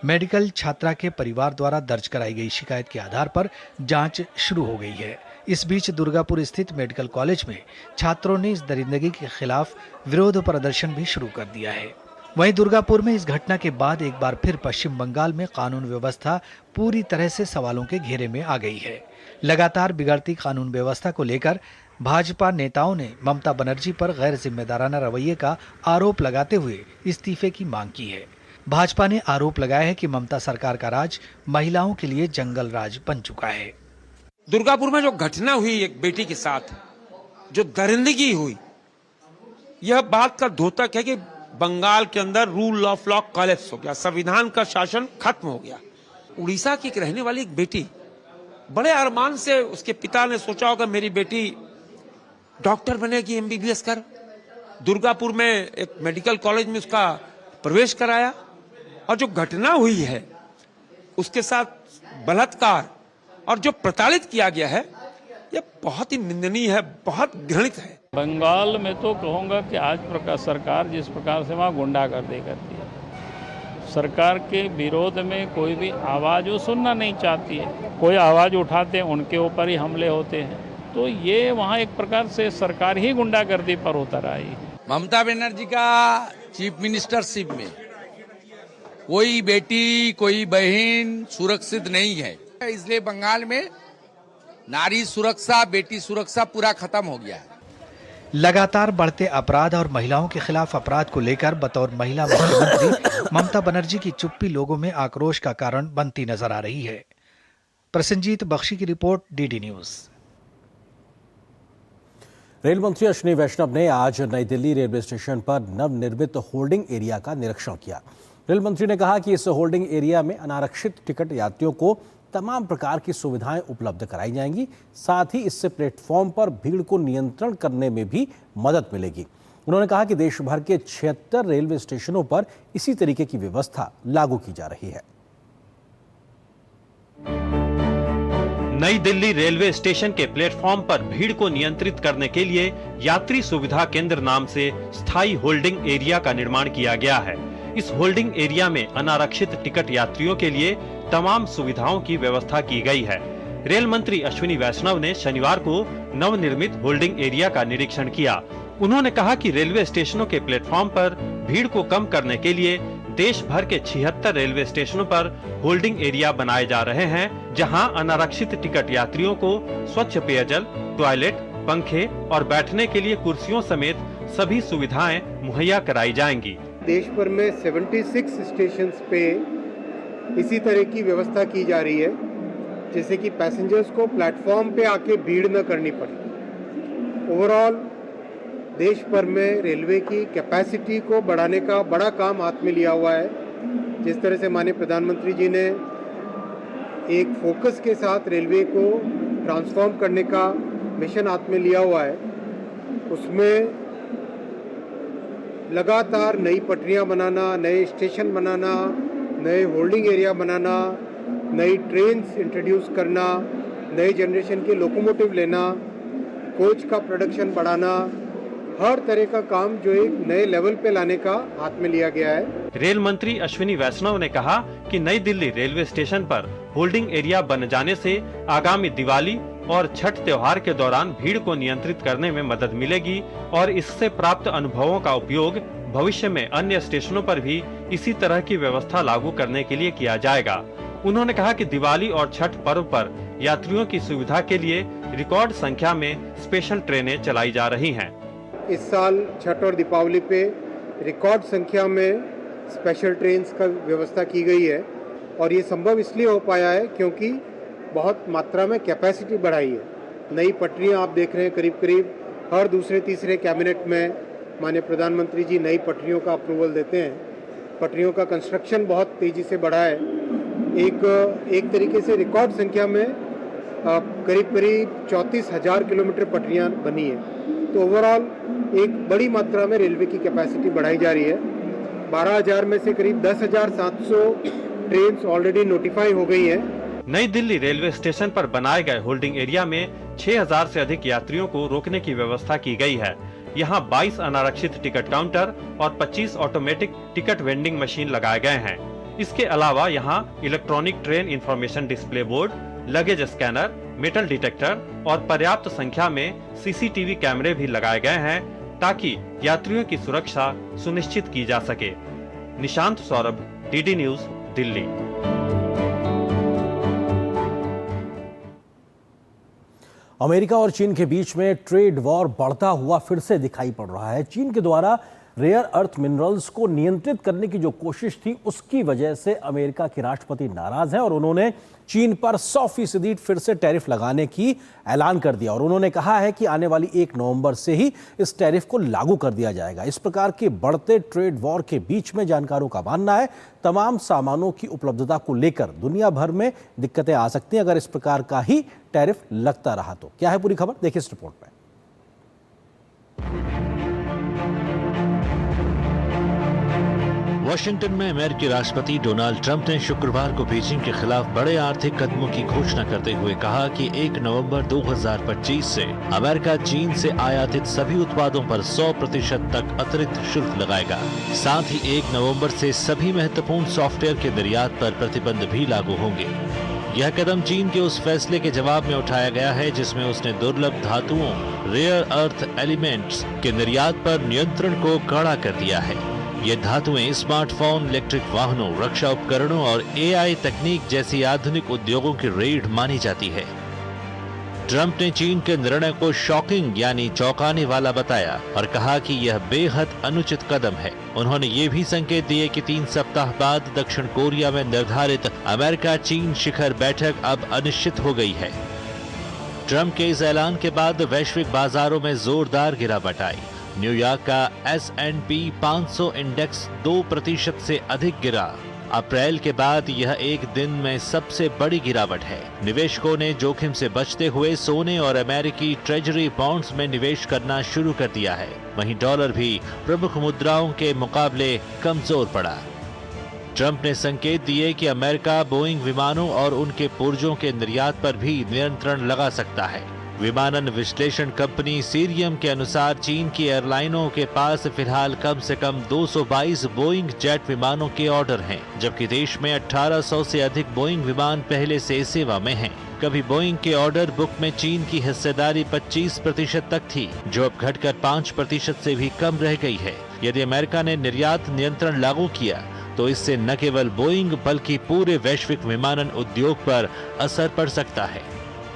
मेडिकल छात्रा के परिवार द्वारा दर्ज कराई गई शिकायत के आधार पर जांच शुरू हो गई है। इस बीच दुर्गापुर स्थित मेडिकल कॉलेज में छात्रों ने इस दरिंदगी के खिलाफ विरोध प्रदर्शन भी शुरू कर दिया है। वहीं दुर्गापुर में इस घटना के बाद एक बार फिर पश्चिम बंगाल में कानून व्यवस्था पूरी तरह से सवालों के घेरे में आ गई है। लगातार बिगड़ती कानून व्यवस्था को लेकर भाजपा नेताओं ने ममता बनर्जी पर गैर जिम्मेदाराना रवैये का आरोप लगाते हुए इस्तीफे की मांग की है। भाजपा ने आरोप लगाया है कि ममता सरकार का राज महिलाओं के लिए जंगल राज बन चुका है। दुर्गापुर में जो घटना हुई एक बेटी के साथ, जो दरिंदगी हुई, यह बात का द्योतक है कि बंगाल के अंदर रूल ऑफ लॉ कोलैप्स हो गया, संविधान का शासन खत्म हो गया। उड़ीसा की एक रहने वाली एक बेटी, बड़े अरमान से उसके पिता ने सोचा होगा मेरी बेटी डॉक्टर बनेगी, MBBS कर। दुर्गापुर में एक मेडिकल कॉलेज में उसका प्रवेश कराया और जो घटना हुई है उसके साथ बलात्कार और जो प्रताड़ित किया गया है, यह बहुत ही निंदनीय है, बहुत घृणित है। बंगाल में तो कहूँगा कि आज प्रकार सरकार जिस प्रकार से वहाँ गुंडागर्दी करती है, सरकार के विरोध में कोई भी आवाज़ वो सुनना नहीं चाहती है। कोई आवाज़ उठाते हैं उनके ऊपर ही हमले होते हैं। तो ये वहाँ एक प्रकार से सरकार ही गुंडागर्दी पर उतर आई। ममता बनर्जी का चीफ मिनिस्टरशिप में कोई बेटी, कोई बहन सुरक्षित नहीं है, इसलिए बंगाल में नारी सुरक्षा, बेटी सुरक्षा पूरा खत्म हो गया है। लगातार बढ़ते अपराध और महिलाओं के खिलाफ अपराध को लेकर बतौर महिला मुख्यमंत्री ममता बनर्जी की चुप्पी लोगों में आक्रोश का कारण बनती नजर आ रही है। प्रसन्नजीत बख्शी की रिपोर्ट, DD न्यूज। रेल मंत्री अश्विनी वैष्णव ने आज नई दिल्ली रेलवे स्टेशन पर नवनिर्मित होल्डिंग एरिया का निरीक्षण किया। रेल मंत्री ने कहा कि इस होल्डिंग एरिया में अनारक्षित टिकट यात्रियों को तमाम प्रकार की सुविधाएं उपलब्ध कराई जाएंगी। साथ ही इससे प्लेटफॉर्म पर भीड़ को नियंत्रण करने में भी मदद मिलेगी। उन्होंने कहा कि देश भर के 76 रेलवे स्टेशनों पर इसी तरीके की व्यवस्था लागू की जा रही है। नई दिल्ली रेलवे स्टेशन के प्लेटफॉर्म पर भीड़ को नियंत्रित करने के लिए यात्री सुविधा केंद्र नाम से स्थायी होल्डिंग एरिया का निर्माण किया गया है। इस होल्डिंग एरिया में अनारक्षित टिकट यात्रियों के लिए तमाम सुविधाओं की व्यवस्था की गई है। रेल मंत्री अश्विनी वैष्णव ने शनिवार को नवनिर्मित होल्डिंग एरिया का निरीक्षण किया। उन्होंने कहा कि रेलवे स्टेशनों के प्लेटफॉर्म पर भीड़ को कम करने के लिए देश भर के 76 रेलवे स्टेशनों पर होल्डिंग एरिया बनाए जा रहे हैं, जहां अनारक्षित टिकट यात्रियों को स्वच्छ पेयजल, टॉयलेट, पंखे और बैठने के लिए कुर्सियों समेत सभी सुविधाएं मुहैया कराई जाएंगी। देश भर में 76 स्टेशंस पे इसी तरह की व्यवस्था की जा रही है, जैसे कि पैसेंजर्स को प्लेटफॉर्म पे आके भीड़ न करनी पड़े। ओवरऑल देश भर में रेलवे की कैपेसिटी को बढ़ाने का बड़ा काम हाथ में लिया हुआ है। जिस तरह से माननीय प्रधानमंत्री जी ने एक फोकस के साथ रेलवे को ट्रांसफॉर्म करने का मिशन हाथ में लिया हुआ है, उसमें लगातार नई पटरियां बनाना, नए स्टेशन बनाना, नए होल्डिंग एरिया बनाना, नई ट्रेन्स इंट्रोड्यूस करना, नए जनरेशन के लोकोमोटिव लेना, कोच का प्रोडक्शन बढ़ाना, हर तरह का काम जो एक नए लेवल पे लाने का हाथ में लिया गया है। रेल मंत्री अश्विनी वैष्णव ने कहा कि नई दिल्ली रेलवे स्टेशन पर होल्डिंग एरिया बन जाने से आगामी दिवाली और छठ त्योहार के दौरान भीड़ को नियंत्रित करने में मदद मिलेगी और इससे प्राप्त अनुभवों का उपयोग भविष्य में अन्य स्टेशनों पर भी इसी तरह की व्यवस्था लागू करने के लिए किया जाएगा। उन्होंने कहा कि दिवाली और छठ पर्व पर यात्रियों की सुविधा के लिए रिकॉर्ड संख्या में स्पेशल ट्रेनें चलाई जा रही हैं। इस साल छठ और दीपावली पे रिकॉर्ड संख्या में स्पेशल ट्रेन्स का व्यवस्था की गई है और ये संभव इसलिए हो पाया है क्योंकि बहुत मात्रा में कैपेसिटी बढ़ाई है। नई पटरियां आप देख रहे हैं, करीब करीब हर दूसरे तीसरे कैबिनेट में माननीय प्रधानमंत्री जी नई पटरियों का अप्रूवल देते हैं। पटरियों का कंस्ट्रक्शन बहुत तेज़ी से बढ़ा है। एक तरीके से रिकॉर्ड संख्या में करीब करीब 34,000 किलोमीटर पटरियां बनी है। तो ओवरऑल एक बड़ी मात्रा में रेलवे की कैपेसिटी बढ़ाई जा रही है। 12,000 में से करीब 10,700 ट्रेन्स ऑलरेडी नोटिफाई हो गई हैं। नई दिल्ली रेलवे स्टेशन पर बनाए गए होल्डिंग एरिया में 6,000 से अधिक यात्रियों को रोकने की व्यवस्था की गई है। यहाँ 22 अनारक्षित टिकट काउंटर और 25 ऑटोमेटिक टिकट वेंडिंग मशीन लगाए गए हैं। इसके अलावा यहाँ electronic train information display board, luggage scanner, metal detector और पर्याप्त संख्या में सीसीटीवी कैमरे भी लगाए गए हैं ताकि यात्रियों की सुरक्षा सुनिश्चित की जा सके। Nishant Saurabh, DD news, Delhi. America और चीन के बीच में ट्रेड वॉर बढ़ता हुआ फिर से दिखाई पड़ रहा है। चीन के द्वारा रेयर अर्थ मिनरल्स को नियंत्रित करने की जो कोशिश थी, उसकी वजह से अमेरिका के राष्ट्रपति नाराज हैं और उन्होंने चीन पर 100% फिर से टैरिफ लगाने की ऐलान कर दिया और उन्होंने कहा है कि आने वाली 1 नवंबर से ही इस टैरिफ को लागू कर दिया जाएगा। इस प्रकार के बढ़ते ट्रेड वॉर के बीच में जानकारों का मानना है तमाम सामानों की उपलब्धता को लेकर दुनिया भर में दिक्कतें आ सकती हैं अगर इस प्रकार का ही टैरिफ लगता रहा तो। क्या है पूरी खबर, देखिए इस रिपोर्ट में। वाशिंगटन में अमेरिकी राष्ट्रपति डोनाल्ड ट्रंप ने शुक्रवार को बीजिंग के खिलाफ बड़े आर्थिक कदमों की घोषणा करते हुए कहा कि 1 नवंबर 2025 से अमेरिका चीन से आयातित सभी उत्पादों पर 100% तक अतिरिक्त शुल्क लगाएगा। साथ ही 1 नवंबर से सभी महत्वपूर्ण सॉफ्टवेयर के निर्यात पर प्रतिबंध भी लागू होंगे। यह कदम चीन के उस फैसले के जवाब में उठाया गया है जिसमें उसने दुर्लभ धातुओं, रेयर अर्थ एलिमेंट्स के निर्यात पर नियंत्रण को कड़ा कर दिया है। ये धातुएं स्मार्टफोन, इलेक्ट्रिक वाहनों, रक्षा उपकरणों और एआई तकनीक जैसी आधुनिक उद्योगों की रीढ़ मानी जाती है। ट्रंप ने चीन के निर्णय को शॉकिंग यानी चौंकाने वाला बताया और कहा कि यह बेहद अनुचित कदम है। उन्होंने ये भी संकेत दिए कि 3 सप्ताह बाद दक्षिण कोरिया में निर्धारित अमेरिका चीन शिखर बैठक अब अनिश्चित हो गई है। ट्रंप के इस ऐलान के बाद वैश्विक बाजारों में जोरदार गिरावट आई। न्यूयॉर्क का S&P 500 इंडेक्स 2% से अधिक गिरा। अप्रैल के बाद यह एक दिन में सबसे बड़ी गिरावट है। निवेशकों ने जोखिम से बचते हुए सोने और अमेरिकी ट्रेजरी बॉन्ड्स में निवेश करना शुरू कर दिया है। वहीं डॉलर भी प्रमुख मुद्राओं के मुकाबले कमजोर पड़ा। ट्रंप ने संकेत दिए कि अमेरिका बोइंग विमानों और उनके पुर्जों के निर्यात पर भी नियंत्रण लगा सकता है। विमानन विश्लेषण कंपनी सीरियम के अनुसार चीन की एयरलाइनों के पास फिलहाल कम से कम 222 बोइंग जेट विमानों के ऑर्डर हैं, जबकि देश में 1800 से अधिक बोइंग विमान पहले से सेवा में हैं। कभी बोइंग के ऑर्डर बुक में चीन की हिस्सेदारी 25% तक थी, जो अब घटकर 5% से भी कम रह गई है। यदि अमेरिका ने निर्यात नियंत्रण लागू किया तो इससे न केवल बोइंग बल्कि पूरे वैश्विक विमानन उद्योग पर असर पड़ सकता है।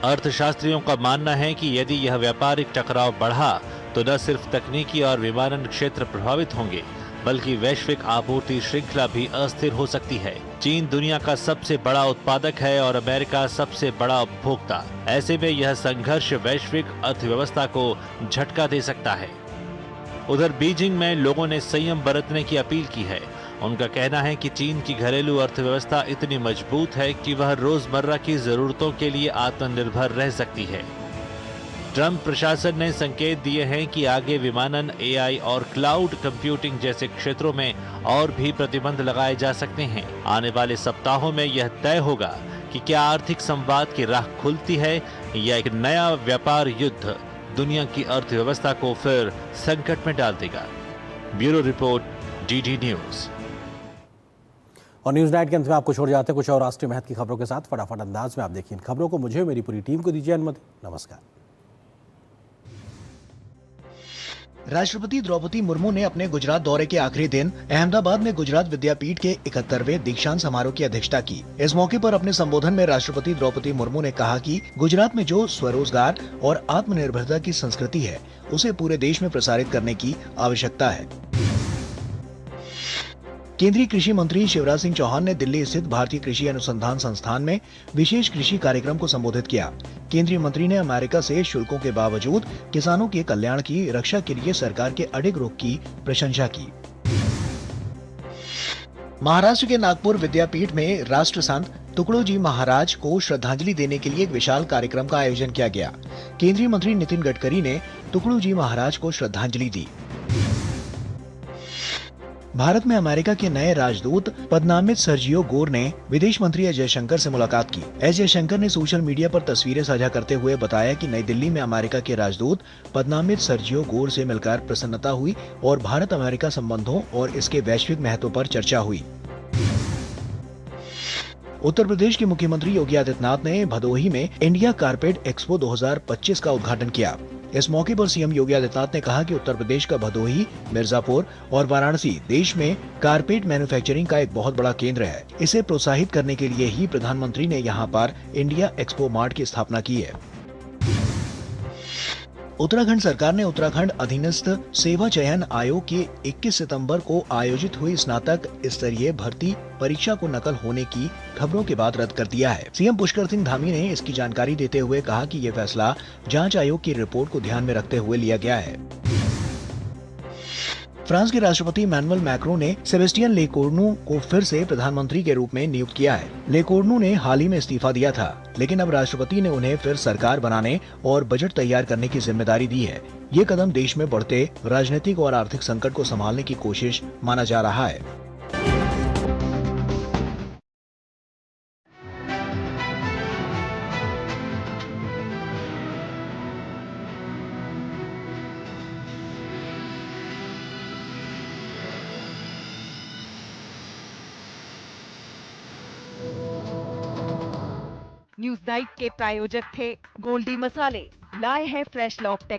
अर्थशास्त्रियों का मानना है कि यदि यह व्यापारिक टकराव बढ़ा तो न सिर्फ तकनीकी और विमानन क्षेत्र प्रभावित होंगे, बल्कि वैश्विक आपूर्ति श्रृंखला भी अस्थिर हो सकती है। चीन दुनिया का सबसे बड़ा उत्पादक है और अमेरिका सबसे बड़ा उपभोक्ता। ऐसे में यह संघर्ष वैश्विक अर्थव्यवस्था को झटका दे सकता है। उधर बीजिंग में लोगों ने संयम बरतने की अपील की है। उनका कहना है कि चीन की घरेलू अर्थव्यवस्था इतनी मजबूत है कि वह रोजमर्रा की जरूरतों के लिए आत्मनिर्भर रह सकती है। ट्रंप प्रशासन ने संकेत दिए हैं कि आगे विमानन, एआई और क्लाउड कंप्यूटिंग जैसे क्षेत्रों में और भी प्रतिबंध लगाए जा सकते हैं। आने वाले सप्ताहों में यह तय होगा कि क्या आर्थिक संवाद की राह खुलती है या एक नया व्यापार युद्ध दुनिया की अर्थव्यवस्था को फिर संकट में डाल देगा। Bureau report, DD news. और न्यूज नाइट के अंत में आपको छोड़ जाते हैं कुछ और राष्ट्रीय महत्व की खबरों के साथ। फटाफट अंदाज में आप देखिए इन खबरों को। मुझे, मेरी पूरी टीम को दीजिए अनुमति। नमस्कार। राष्ट्रपति द्रौपदी मुर्मू ने अपने गुजरात दौरे के आखिरी दिन अहमदाबाद में गुजरात विद्यापीठ के 71वें दीक्षांत समारोह की अध्यक्षता की। इस मौके पर अपने संबोधन में राष्ट्रपति द्रौपदी मुर्मू ने कहा कि गुजरात में जो स्वरोजगार और आत्मनिर्भरता की संस्कृति है, उसे पूरे देश में प्रसारित करने की आवश्यकता है। केंद्रीय कृषि मंत्री शिवराज सिंह चौहान ने दिल्ली स्थित भारतीय कृषि अनुसंधान संस्थान में विशेष कृषि कार्यक्रम को संबोधित किया। केंद्रीय मंत्री ने अमेरिका से शुल्कों के बावजूद किसानों के कल्याण की रक्षा के लिए सरकार के अडिग रुख की प्रशंसा की। महाराष्ट्र के नागपुर विद्यापीठ में राष्ट्र संत तुकडोजी महाराज को श्रद्धांजलि देने के लिए एक विशाल कार्यक्रम का आयोजन किया गया। केंद्रीय मंत्री नितिन गडकरी ने तुकडोजी महाराज को श्रद्धांजलि दी। भारत में अमेरिका के नए राजदूत पदनामित सर्जियो गोर ने विदेश मंत्री एस जयशंकर से मुलाकात की। एस जयशंकर ने सोशल मीडिया पर तस्वीरें साझा करते हुए बताया कि नई दिल्ली में अमेरिका के राजदूत पदनामित सर्जियो गोर से मिलकर प्रसन्नता हुई और भारत अमेरिका संबंधों और इसके वैश्विक महत्व पर चर्चा हुई। उत्तर प्रदेश के मुख्यमंत्री योगी आदित्यनाथ ने भदोही में इंडिया कारपेट एक्सपो 2025 का उद्घाटन किया। इस मौके पर सीएम योगी आदित्यनाथ ने कहा कि उत्तर प्रदेश का भदोही, मिर्जापुर और वाराणसी देश में कारपेट मैन्युफैक्चरिंग का एक बहुत बड़ा केंद्र है। इसे प्रोत्साहित करने के लिए ही प्रधानमंत्री ने यहां पर इंडिया एक्सपो मार्ट की स्थापना की है। उत्तराखंड सरकार ने उत्तराखंड अधीनस्थ सेवा चयन आयोग की 21 सितंबर को आयोजित हुई स्नातक स्तरीय भर्ती परीक्षा को नकल होने की खबरों के बाद रद्द कर दिया है। सीएम पुष्कर सिंह धामी ने इसकी जानकारी देते हुए कहा कि ये फैसला जांच आयोग की रिपोर्ट को ध्यान में रखते हुए लिया गया है। फ्रांस के राष्ट्रपति इमैनुअल मैक्रों ने सेबेस्टियन लेकोर्नू को फिर से प्रधानमंत्री के रूप में नियुक्त किया है। लेकोर्नू ने हाल ही में इस्तीफा दिया था, लेकिन अब राष्ट्रपति ने उन्हें फिर सरकार बनाने और बजट तैयार करने की जिम्मेदारी दी है। ये कदम देश में बढ़ते राजनीतिक और आर्थिक संकट को संभालने की कोशिश माना जा रहा है। न्यूज नाइट के प्रायोजक थे गोल्डी मसाले। लाए हैं फ्रेश लॉक टेक्नोलॉजी।